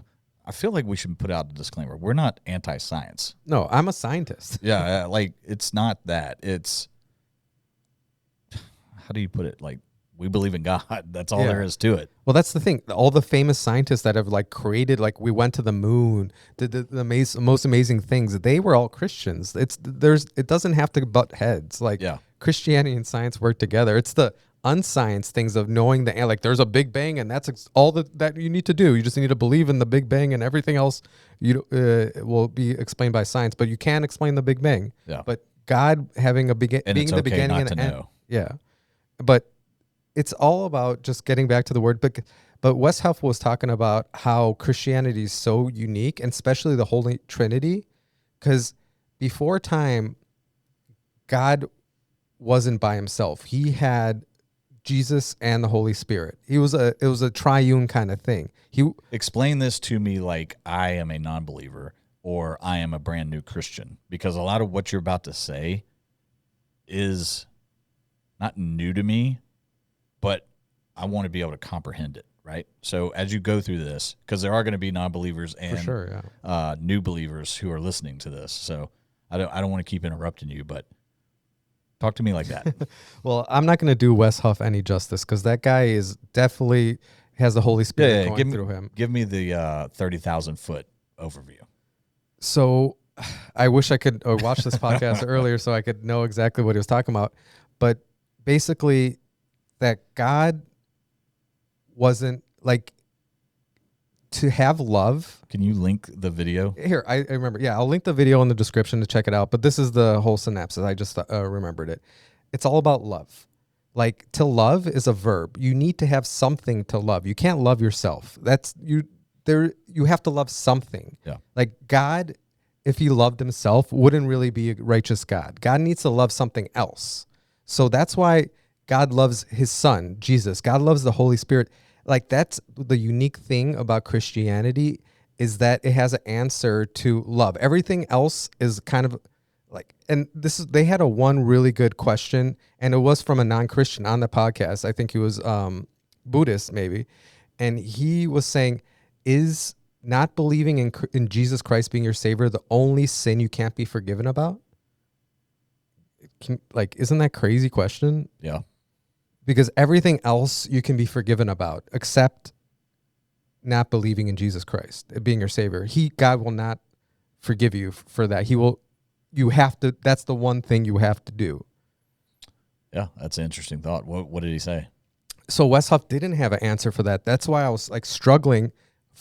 I feel like we should put out a disclaimer. We're not anti-science. No, I'm a scientist. Yeah, like, it's not that. It's, how do you put it? Like, we believe in God. That's all there is to it. Well, that's the thing. All the famous scientists that have like created, like, we went to the moon, did the most amazing things. They were all Christians. It doesn't have to butt heads. Like, Christianity and science work together. It's the unscience things of knowing like there's a Big Bang and that's all that you need to do. You just need to believe in the Big Bang and everything else will be explained by science. But you can't explain the Big Bang. Yeah. But God having being the beginning and the end. Yeah. But it's all about just getting back to the Word. But Wes Huff was talking about how Christianity is so unique, and especially the Holy Trinity, because before time, God wasn't by himself. He had Jesus and the Holy Spirit. It was a triune kind of thing. Explain this to me like I am a non-believer or I am a brand new Christian, because a lot of what you're about to say is not new to me, but I want to be able to comprehend it, right? So as you go through this, because there are going to be non-believers and new believers who are listening to this, so I don't want to keep interrupting you, but talk to me like that. Well, I'm not going to do Wes Huff any justice because that guy is definitely has the Holy Spirit going through him. Give me the 30,000 foot overview. So I wish I could watch this podcast earlier so I could know exactly what he was talking about. But basically, that God wasn't like to have love. Can you link the video? Here, I remember. Yeah, I'll link the video in the description to check it out. But this is the whole synopsis. I just remembered it. It's all about love. Like, to love is a verb. You need to have something to love. You can't love yourself. You have to love something. Yeah. Like, God, if he loved himself, wouldn't really be a righteous God. God needs to love something else. So that's why God loves his son, Jesus. God loves the Holy Spirit. Like, that's the unique thing about Christianity, is that it has an answer to love. Everything else is kind of like, and they had one really good question, and it was from a non-Christian on the podcast. I think he was Buddhist maybe, and he was saying, is not believing in Jesus Christ being your savior the only sin you can't be forgiven about? Isn't that a crazy question? Yeah. Because everything else you can be forgiven about except not believing in Jesus Christ being your savior. God will not forgive you for that. You have to, that's the one thing you have to do. Yeah, that's an interesting thought. What did he say? So Westhoff didn't have an answer for that. That's why I was like struggling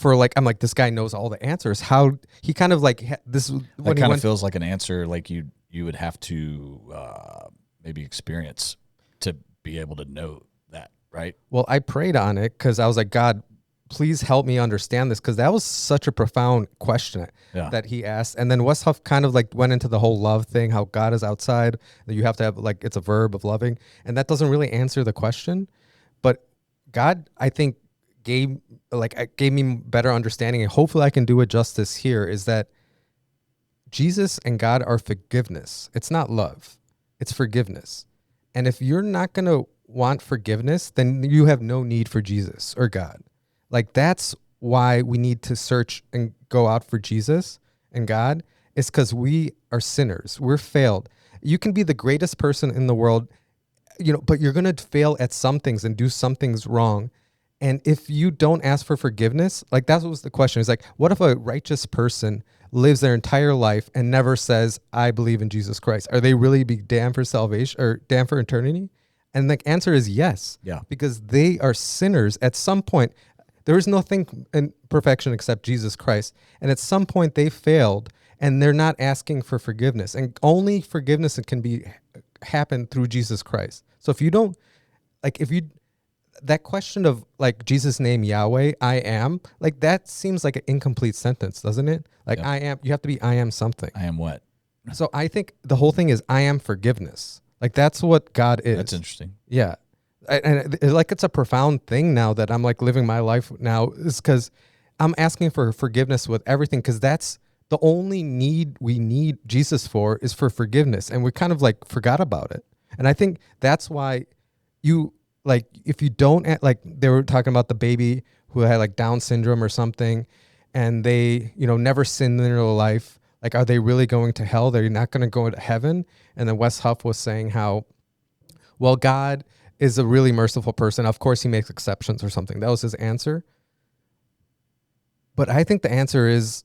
I'm like, this guy knows all the answers. How he kind of like this when that kind of feels like an answer like you would have to maybe experience to be able to know that, right? Well, I prayed on it because I was like, God, please help me understand this, because that was such a profound question that he asked. And then Westhoff kind of like went into the whole love thing, how God is outside, that you have to have like, it's a verb of loving. And that doesn't really answer the question. But God, I think, gave me better understanding, and hopefully I can do it justice here, is that Jesus and God are forgiveness. It's not love. It's forgiveness. And if you're not going to want forgiveness, then you have no need for Jesus or God. Like, that's why we need to search and go out for Jesus and God, is because we are sinners. We're failed. You can be the greatest person in the world, but you're going to fail at some things and do some things wrong. And if you don't ask for forgiveness, like that was the question. It's like, what if a righteous person lives their entire life and never says, I believe in Jesus Christ? Are they really be damned for salvation or damned for eternity? And the answer is yes. Yeah. Because they are sinners at some point. There is nothing in perfection except Jesus Christ. And at some point they failed and they're not asking for forgiveness. And only forgiveness can happen through Jesus Christ. So that question of like Jesus' name, Yahweh, I am, like that seems like an incomplete sentence, doesn't it? Like I am, you have to be, I am something. I am what? So I think the whole thing is I am forgiveness. Like that's what God is. That's interesting. Yeah. It's a profound thing now that I'm like living my life now, is because I'm asking for forgiveness with everything, because that's the only need we need Jesus for, is for forgiveness. And we kind of like forgot about it. And I think that's why if you don't, like they were talking about the baby who had like Down syndrome or something, and they, never sinned in their life. Like, are they really going to hell? They're not going to go to heaven. And then Wes Huff was saying how, well, God is a really merciful person. Of course, he makes exceptions or something. That was his answer. But I think the answer is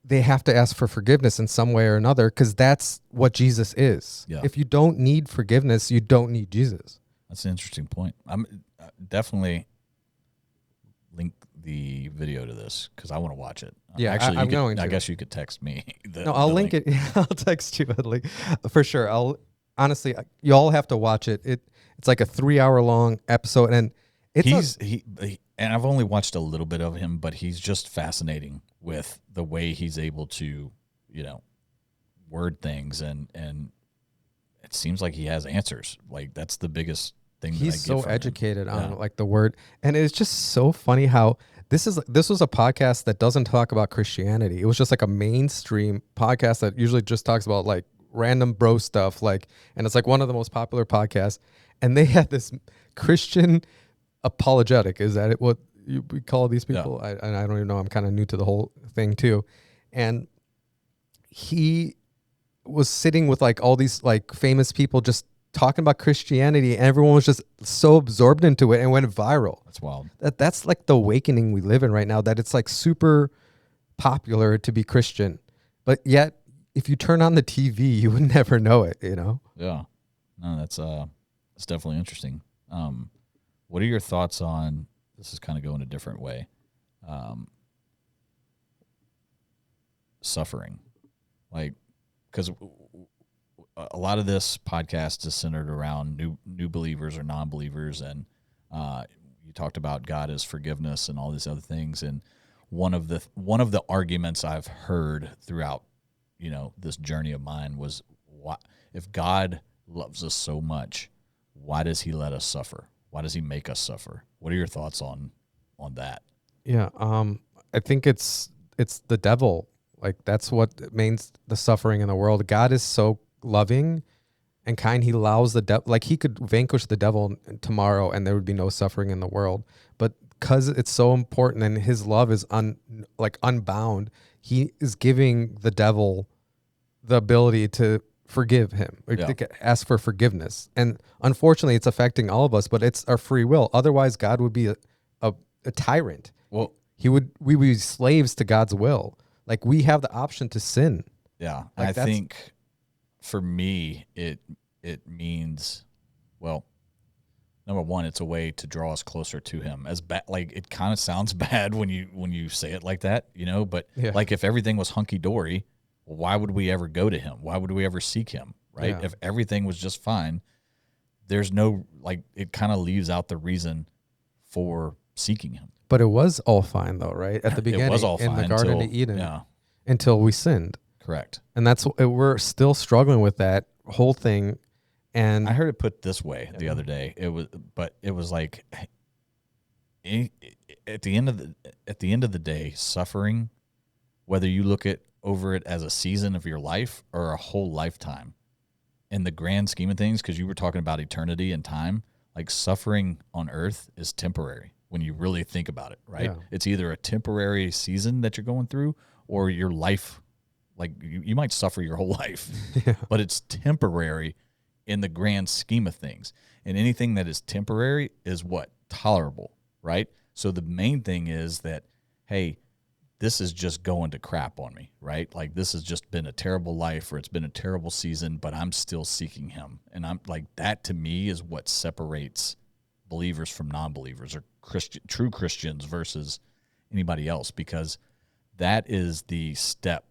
they have to ask for forgiveness in some way or another, because that's what Jesus is. Yeah. If you don't need forgiveness, you don't need Jesus. That's an interesting point. I'm definitely link the video to this because I want to watch it. Yeah, actually, I'm going to. I guess you could text me. I'll link it. I'll text you a link for sure. Honestly, you all have to watch it. It's like a 3-hour long episode, and and I've only watched a little bit of him, but he's just fascinating with the way he's able to, word things, and it seems like he has answers. Like that's the biggest thing. He's so educated on like the word, and it's just so funny how this was a podcast that doesn't talk about Christianity. It was just like a mainstream podcast that usually just talks about like random bro stuff, and it's like one of the most popular podcasts. And they had this Christian apologetic. Is that what we call these people? Yeah. I don't even know. I'm kind of new to the whole thing too. And he was sitting with like all these like famous people just talking about Christianity, and everyone was just so absorbed into it and went viral. That's wild. That's like the awakening we live in right now, that it's like super popular to be Christian, but yet if you turn on the TV, you would never know it, Yeah. No, that's definitely interesting. What are your thoughts on, this is kind of going a different way, suffering? Like, because a lot of this podcast is centered around new believers or non-believers, and you talked about God as forgiveness and all these other things. And one of the arguments I've heard throughout, this journey of mine was, why, if God loves us so much, why does he let us suffer? Why does he make us suffer? What are your thoughts on that? Yeah, I think it's the devil. Like that's what means the suffering in the world. God is so loving and kind. He allows the devil, like he could vanquish the devil tomorrow and there would be no suffering in the world. But because it's so important and his love is unbound, he is giving the devil the ability to forgive him or Yeah. to ask for forgiveness. And unfortunately, it's affecting all of us, but it's our free will. Otherwise, God would be a tyrant. Well, We would be slaves to God's will. Like we have the option to sin. yeah. Like I that's think for me, it means, well, number one, it's a way to draw us closer to him. As bad, like it kind of sounds bad when you say it like that, but Yeah. like if everything was hunky dory, why would we ever go to him? Why would we ever seek him? Right? Yeah. If everything was just fine, there's no, like, it kind of leaves out the reason for seeking him. But it was all fine though, right? At the beginning, It was all in the fine Garden of until, Eden, yeah, until we sinned, correct. and that's we're still struggling with that whole thing. And I heard it put this way the other day. It was like, at the end of the day, suffering, whether you look at over it as a season of your life or a whole lifetime, in the grand scheme of things, because you were talking about eternity and time, like suffering on earth is temporary when you really think about it, right? Yeah. It's either a temporary season that you're going through or your life, like you might suffer your whole life, yeah, but it's temporary in the grand scheme of things. And anything that is temporary is what? Tolerable, right? So the main thing is that, hey, this is just going to crap on me, right? Like this has just been a terrible life or it's been a terrible season, but I'm still seeking him. And I'm like, that to me is what separates believers from non-believers or true Christians versus anybody else, because that is the step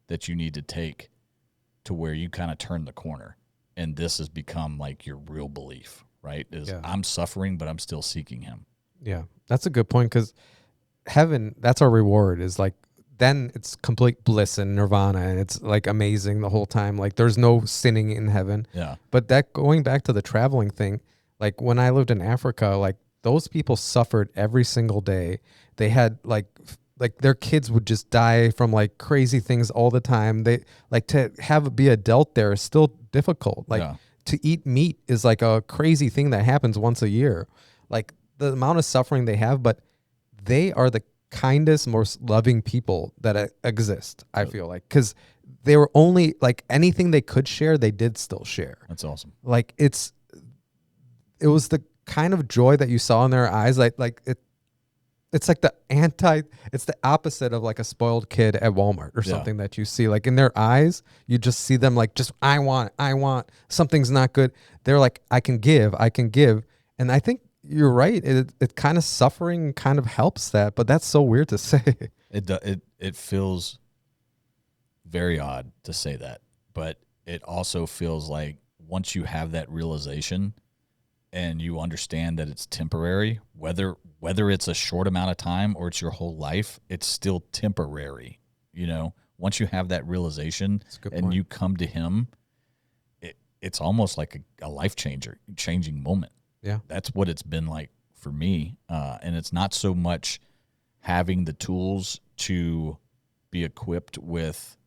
that you need to take to where you kind of turn the corner. And this has become like your real belief, right? Is Yeah. I'm suffering, but I'm still seeking him. yeah, that's a good point because heaven, that's our reward. Is like then it's complete bliss and nirvana, and it's like amazing the whole time. Like there's no sinning in heaven. Yeah. But that going back to the traveling thing, like when I lived in Africa, like those people suffered every single day. They had like their kids would just die from like crazy things all the time. They like to be adult there is still difficult. Like Yeah. to eat meat is like a crazy thing that happens once a year. Like the amount of suffering they have, but they are the kindest, most loving people that exist. I feel like because they were only like anything they could share, they did still share. That's awesome. Like it was the kind of joy that you saw in their eyes. It's like it's the opposite of like a spoiled kid at Walmart or something that you see. Like in their eyes, you just see them like, just, I want, something's not good. They're like, I can give. And I think you're right. It kind of suffering kind of helps that, but that's so weird to say. It feels very odd to say that, but it also feels like once you have that realization and you understand that it's temporary, whether it's a short amount of time or it's your whole life, it's still temporary. Once you have that realization and you come to him, it's almost like a changing moment. Yeah. That's what it's been like for me. And it's not so much having the tools to be equipped with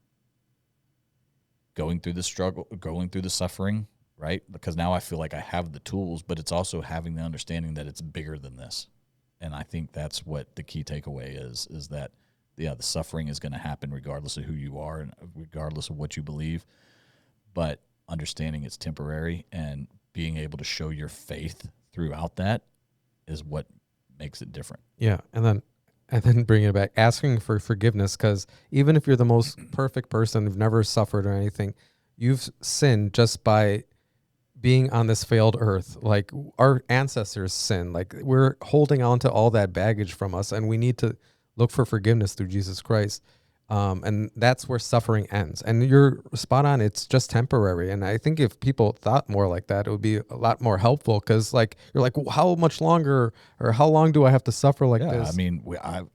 going through the struggle, going through the suffering, right? Because now I feel like I have the tools, but it's also having the understanding that it's bigger than this. And I think that's what the key takeaway is that, the suffering is going to happen regardless of who you are and regardless of what you believe. But understanding it's temporary and being able to show your faith throughout that is what makes it different. Yeah. And then bringing it back, asking for forgiveness, because even if you're the most perfect person who've never suffered or anything, you've sinned just by being on this failed earth. Like our ancestors sinned. Like we're holding on to all that baggage from us, and we need to look for forgiveness through Jesus Christ. And that's where suffering ends. And you're spot on. It's just temporary. And I think if people thought more like that, it would be a lot more helpful. Because like you're like, well, how much longer or how long do I have to suffer like this? I mean,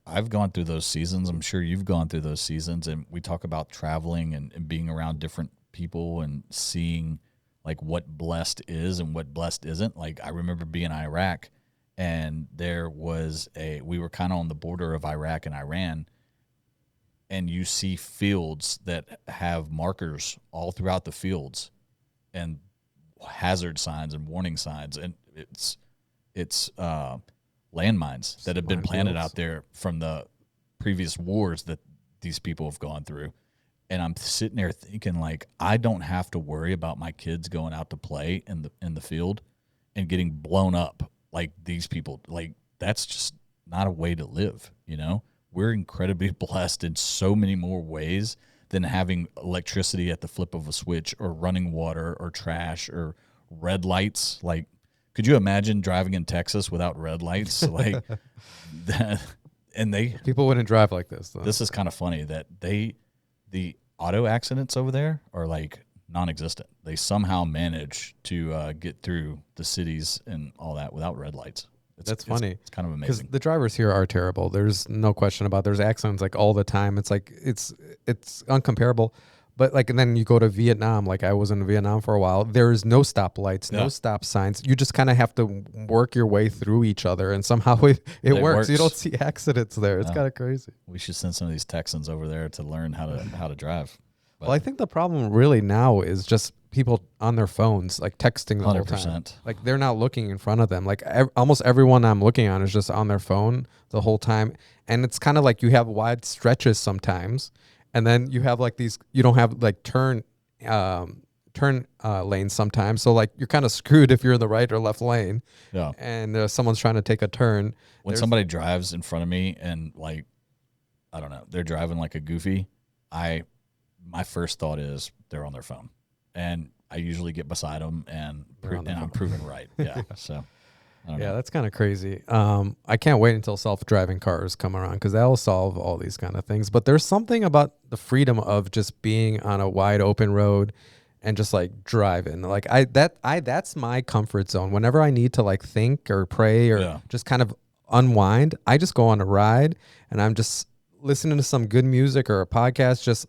I've gone through those seasons. I'm sure you've gone through those seasons. And we talk about traveling and being around different people and seeing like what blessed is and what blessed isn't. Like I remember being in Iraq, and we were kind of on the border of Iraq and Iran, and you see fields that have markers all throughout the fields, and hazard signs and warning signs, and it's landmines that have been planted out there from the previous wars that these people have gone through. And I'm sitting there thinking, like, I don't have to worry about my kids going out to play in the field and getting blown up like these people. Like, that's just not a way to live, you know? We're incredibly blessed in so many more ways than having electricity at the flip of a switch, or running water, or trash, or red lights. Like, could you imagine driving in Texas without red lights? Like that, and People wouldn't drive like this, though. this is kind of funny that the auto accidents over there are like non-existent. They somehow manage to get through the cities and all that without red lights. That's funny. It's kind of Because amazing. the drivers here are terrible. There's no question about it. There's accidents like all the time. It's like it's uncomparable. But like, and then you go to Vietnam. Like, I was in Vietnam for a while. There's no stoplights, no stop signs. You just kind of have to work your way through each other, and somehow it works. You don't see accidents there. It's kind of crazy. We should send some of these Texans over there to learn how to drive. But Well, I think the problem really now is just people on their phones, like texting the whole time. 100%. Like, they're not looking in front of them. Like, almost everyone I'm looking on is just on their phone the whole time. And it's kind of like you have wide stretches sometimes, and then you have like these. You don't have like turn lanes sometimes. So like, you're kind of screwed if you're in the right or left lane. Yeah. And someone's trying to take a turn. When somebody drives in front of me and, like, I don't know, they're driving like a goofy, my first thought is they're on their phone, and I usually get beside them and I'm proven right. Yeah. So I don't know. That's kind of crazy. I can't wait until self-driving cars come around, because that'll solve all these kind of things. But there's something about the freedom of just being on a wide open road and just like driving. Like, that's my comfort zone. Whenever I need to like think or pray or just kind of unwind, I just go on a ride and I'm just listening to some good music or a podcast. Just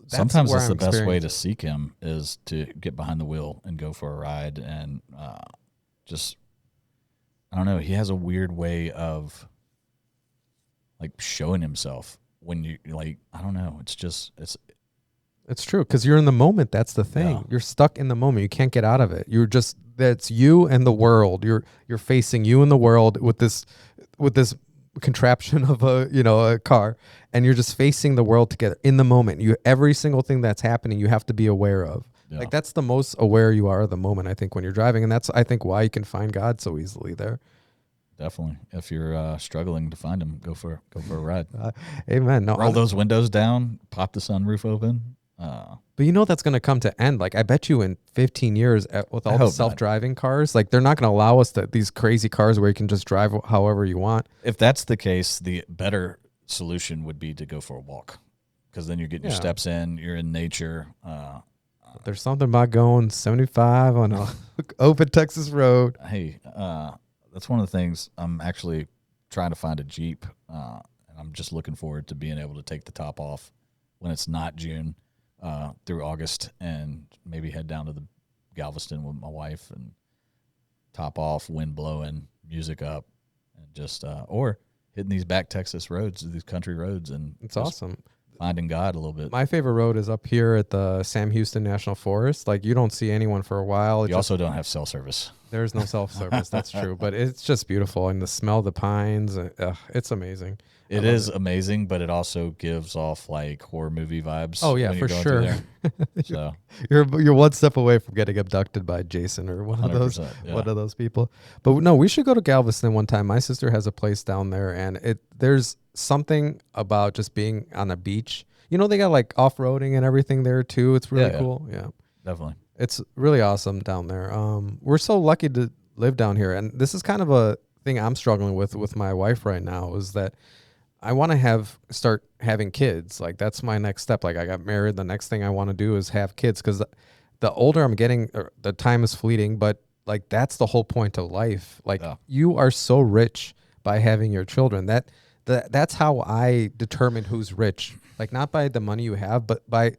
sometimes that's the best way to seek him, is to get behind the wheel and go for a ride. And just, I don't know, he has a weird way of like showing himself when you, like, I don't know, it's true, because you're in the moment. That's the thing. You're stuck in the moment. You can't get out of it. You're just, that's you and the world. You're facing you and the world with this contraption of a car, and you're just facing the world together in the moment. Every single thing that's happening, you have to be aware of. Like, that's the most aware you are of the moment, I think, when you're driving. And that's, I think, why you can find God so easily there. Definitely. If you're struggling to find him, go for a ride. Amen. No, roll those windows down, pop the sunroof open. But that's going to come to end. Like, I bet you in 15 years with all the self-driving cars, like, they're not going to allow us these crazy cars where you can just drive however you want. If that's the case, the better solution would be to go for a walk, because then you're getting your steps in, you're in nature. There's something about going 75 on an open Texas road. Hey, that's one of the things. I'm actually trying to find a Jeep, and I'm just looking forward to being able to take the top off when it's not June, through August, and maybe head down to the Galveston with my wife and top off, wind blowing, music up, and just or hitting these back Texas roads, these country roads, and it's awesome. Finding God a little bit. My favorite road is up here at the Sam Houston National Forest. Like, you don't see anyone for a while. You also don't have cell service. There's no self-service. That's true. But it's just beautiful. And the smell of the pines, it's amazing. It is amazing, but it also gives off like horror movie vibes. Oh, yeah, for sure. So you're one step away from getting abducted by Jason or one of those people. But no, we should go to Galveston one time. My sister has a place down there, and there's something about just being on a beach. They got like off-roading and everything there too. It's really cool. Yeah, definitely. It's really awesome down there. We're so lucky to live down here, and this is kind of a thing I'm struggling with my wife right now, is that I want to start having kids. Like, that's my next step. Like, I got married. The next thing I want to do is have kids, because the older I'm getting, the time is fleeting, but like, that's the whole point of life. Like, you are so rich by having your children. That's how I determine who's rich. Like, not by the money you have, but by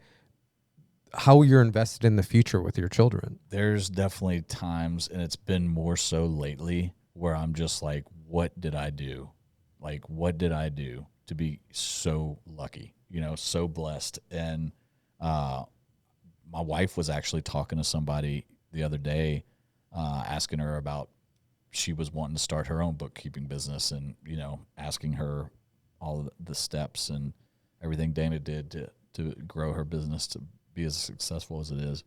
how you're invested in the future with your children. There's definitely times, and it's been more so lately, where I'm just like, what did I do? Like, what did I do to be so lucky, so blessed? And my wife was actually talking to somebody the other day, asking her about she was wanting to start her own bookkeeping business, and asking her all of the steps and everything Dana did to grow her business to be as successful as it is.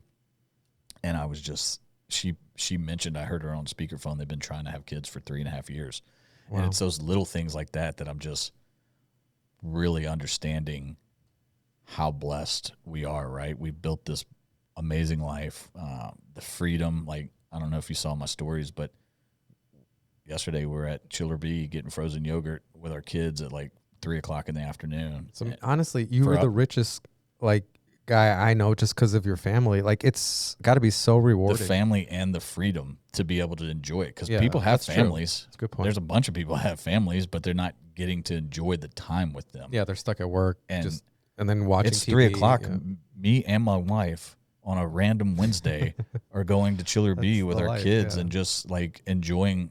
And I was just she mentioned, I heard her on speakerphone, they've been trying to have kids for 3.5 years. Wow. And it's those little things like that I'm just really understanding how blessed we are, right? We built this amazing life, the freedom. Like, I don't know if you saw my stories, but yesterday we were at Chiller Bee getting frozen yogurt with our kids at like 3:00 in the afternoon. So honestly, you were the richest like guy I know just because of your family. Like, it's got to be so rewarding. The family and the freedom to be able to enjoy it, because Yeah, people have that's true. families. That's a good point. There's a bunch of people that have families, but they're not getting to enjoy the time with them. Yeah, they're stuck at work And and then watching it's TV. 3:00. Yeah. Me and my wife on a random Wednesday are going to Chiller Bee with the our life, kids yeah. and just like enjoying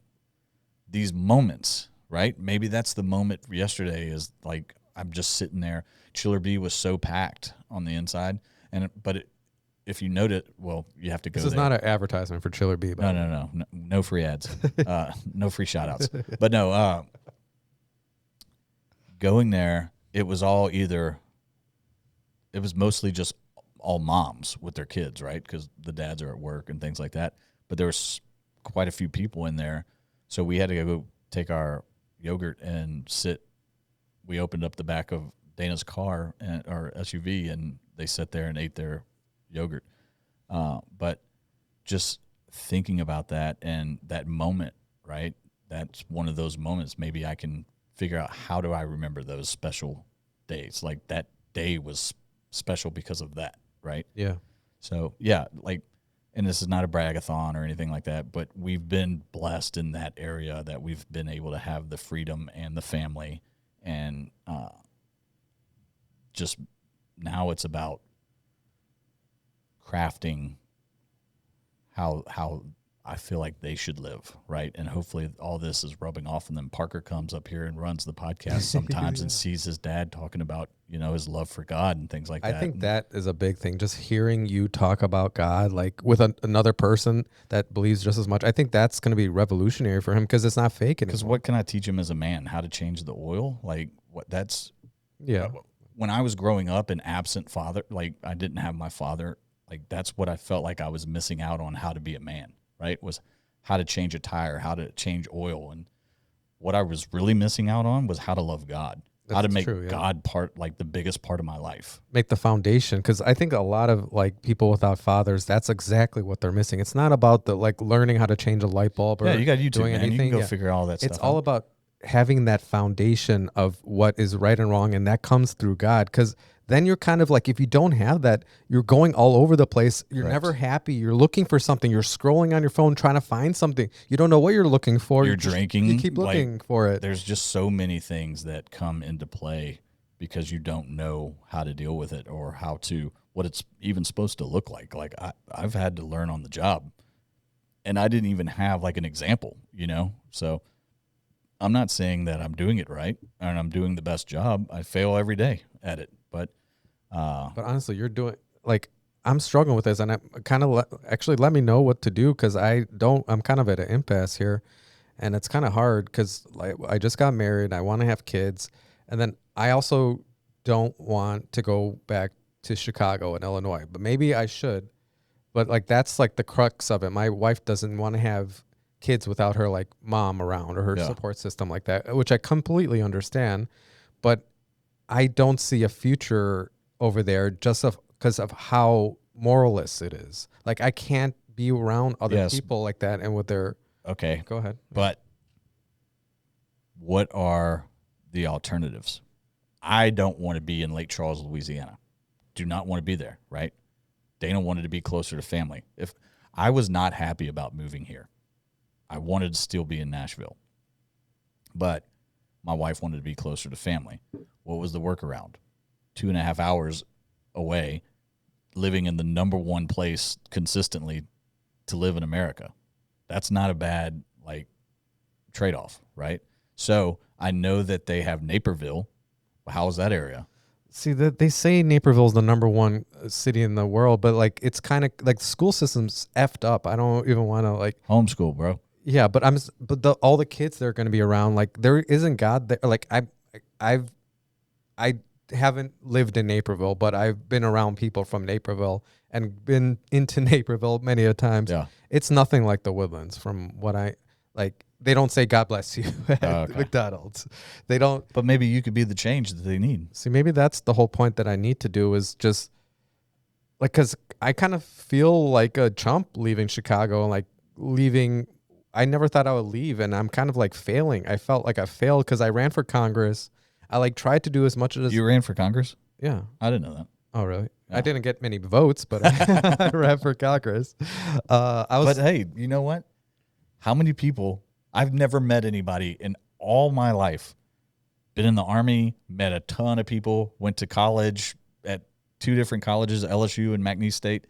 these moments, right? Maybe that's the moment yesterday, is like I'm just sitting there. Chiller Bee was so packed on the inside, if you note it, well, you have to go This is there. not an advertisement for Chiller Bee. No free ads, no free shout outs. But no, going there, it was mostly just all moms with their kids, right? Because the dads are at work and things like that. But there was quite a few people in there. So we had to go take our yogurt and sit. We opened up the back of Dana's car and our SUV, and they sat there and ate their yogurt. But just thinking about that and that moment, right? That's one of those moments. Maybe I can figure out, how do I remember those special days? Like, that day was special because of that, right? Yeah. So yeah, like, and this is not a bragathon or anything like that, but we've been blessed in that area that we've been able to have the freedom and the family, and just now it's about crafting how I feel like they should live, right? And hopefully all this is rubbing off, and then Parker comes up here and runs the podcast sometimes and sees his dad talking about, his love for God and things like that. I think that is a big thing. Just hearing you talk about God, like with another person that believes just as much. I think that's going to be revolutionary for him, because it's not fake anymore. Because what can I teach him as a man? How to change the oil? Like, what? That's Yeah. When I was growing up an absent father, like I didn't have my father, like that's what I felt like I was missing out on, how to be a man, right? Was how to change a tire, how to change oil. And what I was really missing out on was how to love God, how to make God part, like the biggest part of my life. Make the foundation. Because I think a lot of like people without fathers, that's exactly what they're missing. It's not about the like learning how to change a light bulb or you got YouTube, doing man. anything. You can go figure all that stuff It's all out. about having that foundation of what is right and wrong, and that comes through God. Because then you're kind of like, if you don't have that, you're going all over the place. You're Correct. never happy. You're looking for something. You're scrolling on your phone trying to find something. You don't know what you're looking for. You're drinking. You keep looking for it. There's just so many things that come into play because you don't know how to deal with it, or what it's even supposed to look like. Like I've had to learn on the job, and I didn't even have like an example, So I'm not saying that I'm doing it right and I'm doing the best job. I fail every day at it, but honestly, you're doing, like, I'm struggling with this, and I kind of actually let me know what to do, because I'm kind of at an impasse here, and it's kind of hard because like I just got married, I want to have kids, and then I also don't want to go back to Chicago and Illinois, but maybe I should. But like that's like the crux of it. My wife doesn't want to have kids without her like mom around or her support system like that, which I completely understand, but I don't see a future over there just because of how moralist it is. Like I can't be around other people like that and with their. Okay. Go ahead. But what are the alternatives? I don't want to be in Lake Charles, Louisiana. Do not want to be there, right? Dana wanted to be closer to family. If I was not happy about moving here, I wanted to still be in Nashville. But my wife wanted to be closer to family. What was the workaround? 2.5 hours away, living in the number one place consistently to live in America. That's not a bad like trade-off, right? So I know that they have Naperville. How is that area? See that they say Naperville's the number one city in the world, but like it's kind of like the school system's effed up. I don't even want to like. Homeschool, bro. Yeah, but all the kids that are going to be around, like there isn't God there. Like I've I haven't lived in Naperville, but I've been around people from Naperville and been into Naperville many a times. Yeah. It's nothing like the Woodlands from what I like. They don't say God bless you at Okay. McDonald's. They don't. But maybe you could be the change that they need. See, maybe that's the whole point that I need to do is just like, cause I kind of feel like a chump leaving Chicago and like leaving. I never thought I would leave, and I'm kind of like failing. I felt like I failed because I ran for Congress. I like tried to do as much as You ran for Congress? yeah. I didn't know that. Oh, really? No. I didn't get many votes, but I ran for Congress. But hey, you know what? How many people? I've never met anybody in all my life. Been in the Army, met a ton of people, went to college at 2 different colleges, LSU and McNeese State.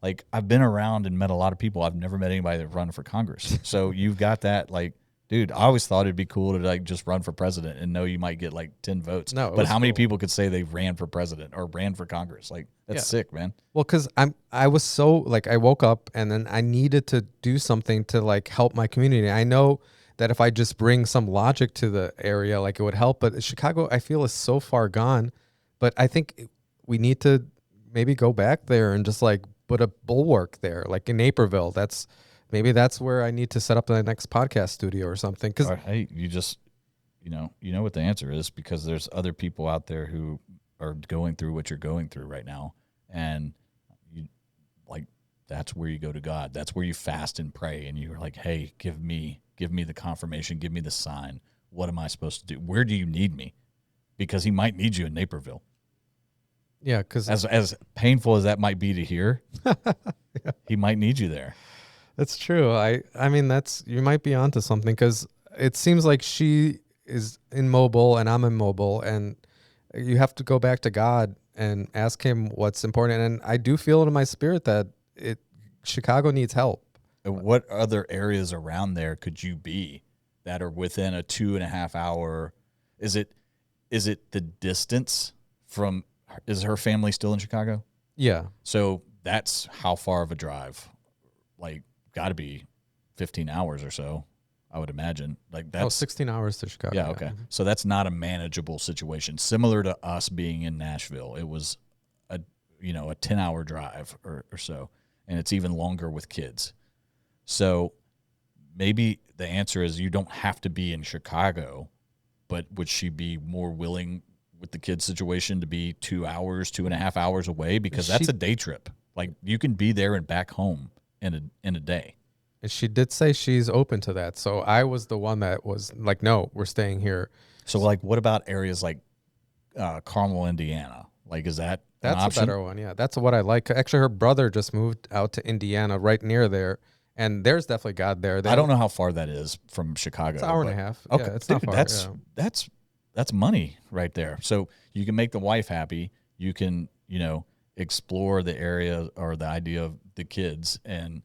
Like, I've been around and met a lot of people. I've never met anybody that run for Congress. So you've got that, like, dude, I always thought it'd be cool to like just run for president and know you might get like 10 votes. No, but how many people could say they ran for president or ran for Congress? Like, that's sick, man. Well, because I was so like I woke up and then I needed to do something to like help my community. I know that if I just bring some logic to the area, like it would help. But Chicago, I feel, is so far gone. But I think we need to maybe go back there and just like put a bulwark there, like in Naperville. Maybe that's where I need to set up the next podcast studio or something. Because hey, you just, you know what the answer is, because there's other people out there who are going through what you're going through right now, and you like that's where you go to God. That's where you fast and pray, and you're like, hey, give me the confirmation, give me the sign. What am I supposed to do? Where do you need me? Because He might need you in Naperville. yeah, because As painful as that might be to hear, He might need you there. that's true. I mean, you might be onto something because it seems like she is immobile and I'm immobile, and you have to go back to God and ask Him what's important. And I do feel it in my spirit that Chicago needs help. And what other areas around there could you be that are within a 2.5 hour? Is it the distance from? Is her family still in Chicago? Yeah. So that's how far of a drive? Like, got to be 15 hours or so, I would imagine. Like that's 16 hours to Chicago. yeah, okay. So that's not a manageable situation. Similar to us being in Nashville, it was a 10-hour drive or so, and it's even longer with kids. So maybe the answer is you don't have to be in Chicago, but would she be more willing with the kids situation to be 2.5 hours away? Because that's a day trip. Like, you can be there and back home in a day. And she did say she's open to that. So I was the one that was like, no, we're staying here. So, like, what about areas like Carmel, Indiana? Like, is that an That's option? a better one. Yeah, that's what I like. Actually, her brother just moved out to Indiana, right near there, and there's definitely God there. I don't know how far that is from Chicago. It's an hour and a half. Okay, Yeah, it's not dude, far. that's money right there. So you can make the wife happy. You can explore the area or the idea of the kids and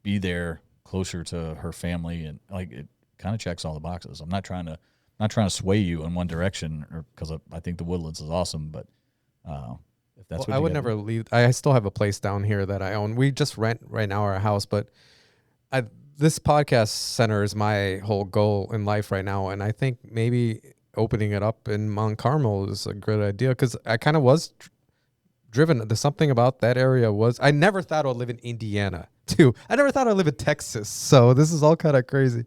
be there closer to her family, and like it kind of checks all the boxes. I'm not trying to sway you in one direction, or because I think the Woodlands is awesome, but if that's what I would never leave. I still have a place down here that I own. We just rent right now our house, but this podcast center is my whole goal in life right now, and I think maybe opening it up in Mount Carmel is a good idea because I kind of was driven. There's something about that area I never thought I'd live in Indiana too. I never thought I'd live in Texas. So this is all kind of crazy.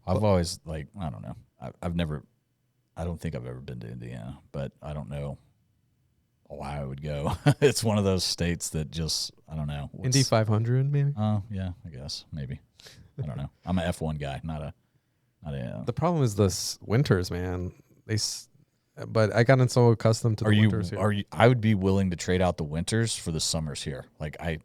I've always I don't know. I don't think I've ever been to Indiana, but I don't know why I would go. It's one of those states that just, I don't know. Indy 500 maybe? Oh, yeah, I guess. Maybe. I don't know. I'm an F1 guy, not a. The problem is this winters, man. But I gotten so accustomed to the winters here. I would be willing to trade out the winters for the summers here. Like, I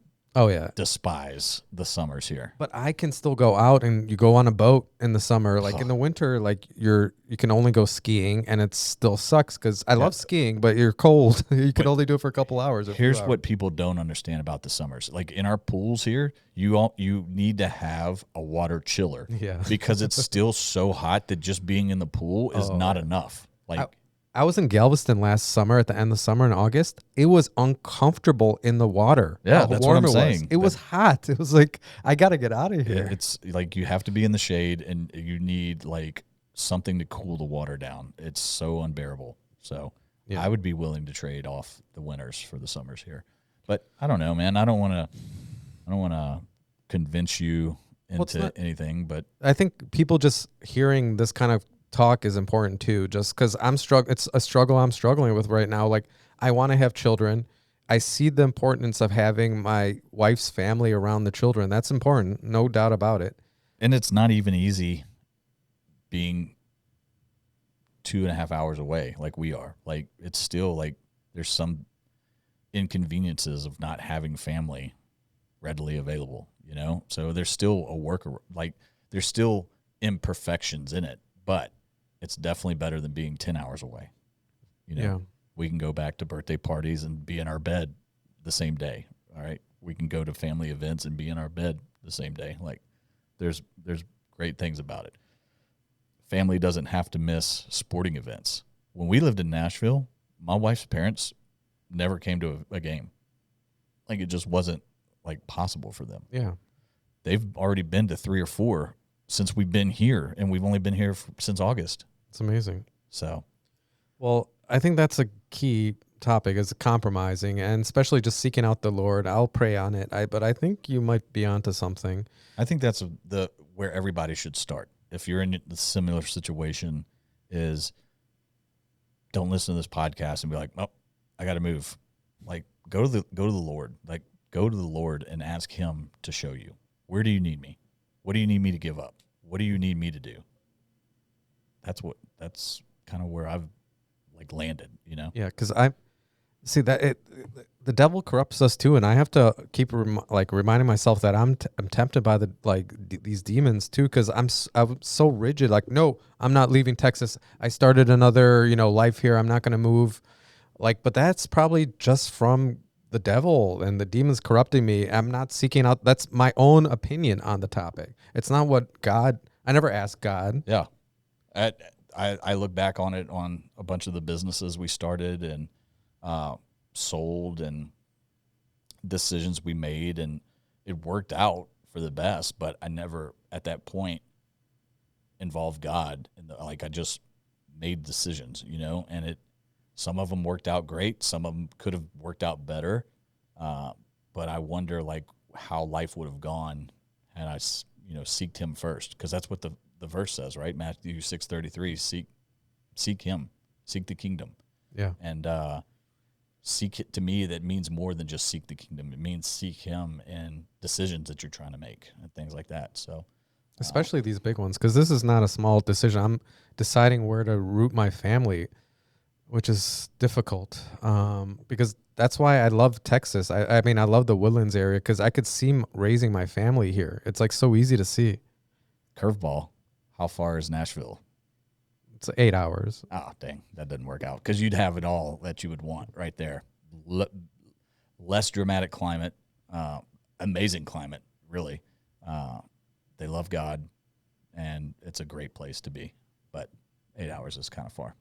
despise the summers here. But I can still go out, and you go on a boat in the summer. Like in the winter, like you can only go skiing, and it still sucks because I love skiing, but you're cold. You can only do it for a couple hours. Here's what people don't understand about the summers. Like in our pools here, you need to have a water chiller. Yeah. Because it's still so hot that just being in the pool is not enough. Like I was in Galveston last summer at the end of summer in August. It was uncomfortable in the water. Yeah, How that's what warm I'm it was. saying. It was hot. It was like, I got to get out of here. It's like you have to be in the shade, and you need like something to cool the water down. It's so unbearable. So Yeah. I would be willing to trade off the winters for the summers here. But I don't know, man. I don't want to convince you into anything. But I think people just hearing this kind of talk is important too, just because it's a struggle I'm struggling with right now. Like, I want to have children. I see the importance of having my wife's family around the children. That's important, no doubt about it. and it's not even easy being 2.5 hours away like we are. Like, it's still like there's some inconveniences of not having family readily available, you know? So there's still a like there's still imperfections in it, but it's definitely better than being 10 hours away. You know, Yeah. we can go back to birthday parties and be in our bed the same day. All right. We can go to family events and be in our bed the same day. Like, there's great things about it. Family doesn't have to miss sporting events. When we lived in Nashville, my wife's parents never came to a game. Like, it just wasn't like possible for them. Yeah. They've already been to 3 or 4 since we've been here, and we've only been here since August. It's amazing. So, Well, I think that's a key topic, is compromising, and especially just seeking out the Lord. I'll pray on it. But I think you might be onto something. I think that's where everybody should start. If you're in the similar situation, is don't listen to this podcast and be like, "Oh, I got to move." Like, go to the Lord. Like, go to the Lord and ask Him to show you, where do you need me? What do you need me to give up? What do you need me to do? That's kind of where I've like landed, you know? Yeah, because I see that the devil corrupts us too, and I have to keep reminding myself that I'm tempted by these demons too, because I'm so rigid. Like, no, I'm not leaving Texas. I started another life here. I'm not going to move. Like, but that's probably just from the devil and the demons corrupting me. I'm not seeking out. That's my own opinion on the topic. It's not what God. I never asked God. Yeah, I look back on it on a bunch of the businesses we started and sold and decisions we made, and it worked out for the best. But I never at that point involved God in I just made decisions, and some of them worked out great. Some of them could have worked out better. But I wonder how life would have gone had I, seeked Him first. Because that's what the verse says, right? Matthew 6:33, seek Him, seek the kingdom. Yeah. And seek it, to me, that means more than just seek the kingdom. It means seek Him in decisions that you're trying to make and things like that. So, especially these big ones, because this is not a small decision. I'm deciding where to root my family, which is difficult, because that's why I love Texas. I mean, I love the Woodlands area because I could see raising my family here. It's like so easy to see. Curveball. How far is Nashville? It's 8 hours. Oh, dang. That doesn't work out because you'd have it all that you would want right there. Less dramatic climate, amazing climate, really. They love God, and it's a great place to be. But 8 hours is kind of far.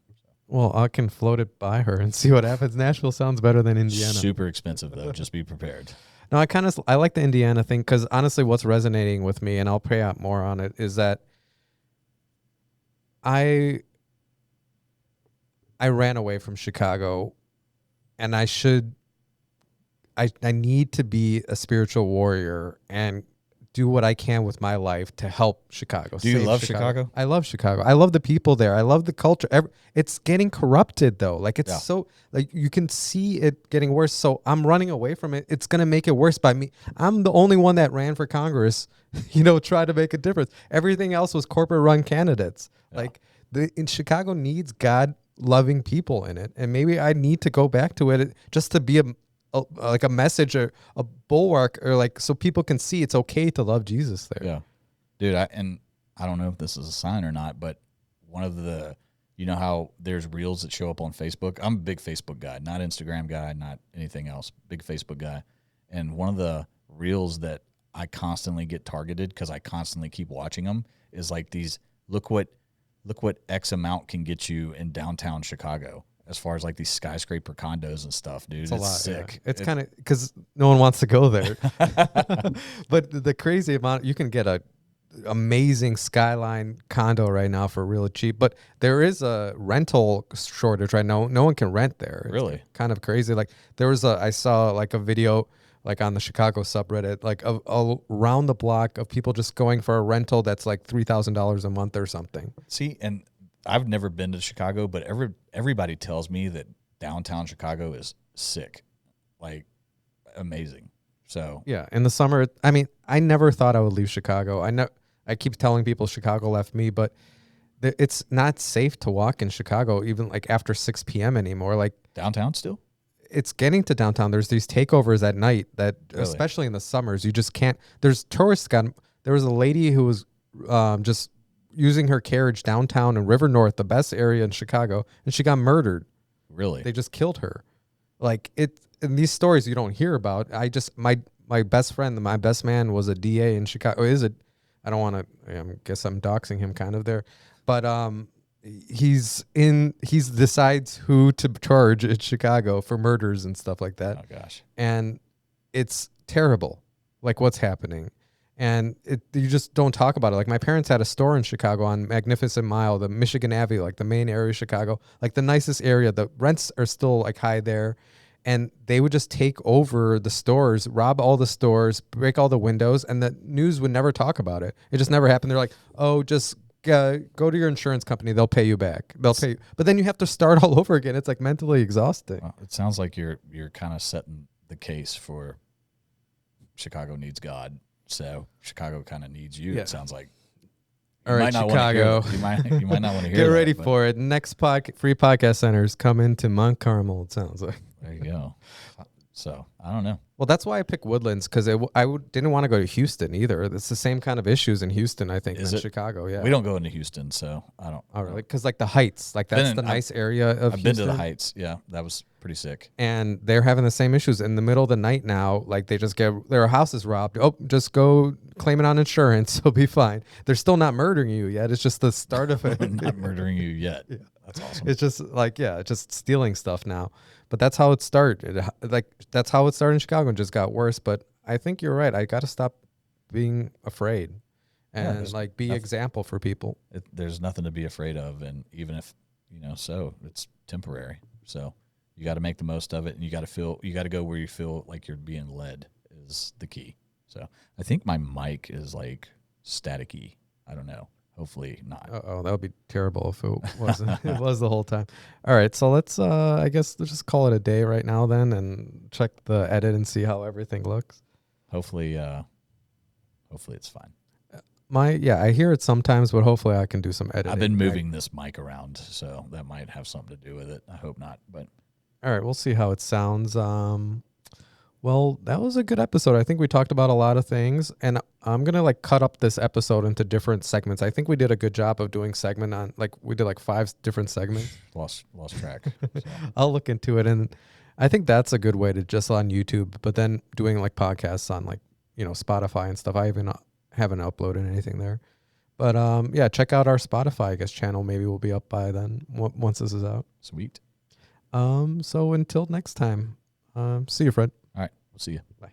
Well, I can float it by her and see what happens. Nashville sounds better than Indiana. Super expensive, though. Just be prepared. No, I like the Indiana thing because honestly, what's resonating with me, and I'll pray out more on it, is that I ran away from Chicago, and I need to be a spiritual warrior and do what I can with my life to help Chicago. Do you love Chicago? I love Chicago. I love the people there. I love the culture. It's getting corrupted though. Like, it's so, like, you can see it getting worse. So I'm running away from it. It's going to make it worse by me. I'm the only one that ran for Congress, try to make a difference. Everything else was corporate run candidates. Yeah. Like, in Chicago needs God loving people in it. And maybe I need to go back to it just to be a message or a bulwark, or so people can see it's okay to love Jesus there. Yeah, dude. I don't know if this is a sign or not, but one of the, how there's reels that show up on Facebook. I'm a big Facebook guy, not Instagram guy, not anything else. Big Facebook guy. And one of the reels that I constantly get targeted because I constantly keep watching them is like these. Look what X amount can get you in downtown Chicago. as far as like these skyscraper condos and stuff, dude. It's a lot. Sick. Yeah. It's kind of because no one wants to go there. But the crazy amount, you can get a amazing skyline condo right now for really cheap. But there is a rental shortage right now. No one can rent there. It's Really? kind of crazy. Like I saw like a video like on the Chicago subreddit, like around the block of people just going for a rental that's like $3,000 a month or something. See, and I've never been to Chicago, but everybody tells me that downtown Chicago is sick, like amazing. So Yeah, in the summer, I mean, I never thought I would leave Chicago. I keep telling people Chicago left me, but it's not safe to walk in Chicago even like after 6 p.m. anymore. Like downtown still? it's getting to downtown. There's these takeovers at night that, Really? especially in the summers, you just can't. There's tourists there was a lady who was just using her carriage downtown in River North, the best area in Chicago, and she got murdered. Really? They just killed her. Like in these stories you don't hear about. My best friend, my best man was a DA in Chicago. I don't want to, I guess I'm doxing him kind of there, but he decides who to charge in Chicago for murders and stuff like that. Oh gosh. And it's terrible, like what's happening. And you just don't talk about it. Like my parents had a store in Chicago on Magnificent Mile, the Michigan Avenue, like the main area of Chicago, like the nicest area. The rents are still like high there. And they would just take over the stores, rob all the stores, break all the windows, and the news would never talk about it. It just never happened. They're like, oh, just go to your insurance company. They'll pay you back. They'll pay you. But then you have to start all over again. It's like mentally exhausting. Well, it sounds like you're kind of setting the case for Chicago needs God. So Chicago kind of needs you. Yeah. It sounds like. All right, Chicago. You might not want to hear Get that, ready but for it. Next free podcast centers come into Mount Carmel, it sounds like. there you go. So I don't know. Well, that's why I picked Woodlands, because didn't want to go to Houston either. It's the same kind of issues in Houston, I think, Is than it? Chicago. Yeah. We don't go into Houston, so I don't. Oh, really? Because like the Heights, like that's the nice area of I've Houston. been to the Heights. Yeah, that was pretty sick. And they're having the same issues in the middle of the night now. Like they just get their houses robbed. Oh, just go claim it on insurance. You'll be fine. They're still not murdering you yet. It's just the start of it. Not murdering you yet. Yeah. That's awesome. It's just like, just stealing stuff now. But that's how it started. That's how it started in Chicago and just got worse. But I think you're right. I got to stop being afraid and be example for people. There's nothing to be afraid of. And even if, so it's temporary. So you got to make the most of it, and you got to go where you feel like you're being led is the key. So I think my mic is like staticky. I don't know. Hopefully not. Oh, that would be terrible if it wasn't. It was the whole time. All right, so let's let's just call it a day right now then, and check the edit and see how everything looks. Hopefully it's fine. I hear it sometimes, but hopefully I can do some editing. I've been moving this mic around, so that might have something to do with it. I hope not, but all right, we'll see how it sounds. Well, that was a good episode. I think we talked about a lot of things, and I'm going to cut up this episode into different segments. I think we did a good job of doing segment on we did 5 different segments. Lost track. So. I'll look into it, and I think that's a good way to just on YouTube, but then doing podcasts on Spotify and stuff. I even haven't uploaded anything there. But check out our Spotify, I guess, channel. Maybe we'll be up by then once this is out. Sweet. So until next time, see you, Fred. All right. We'll see you. Bye.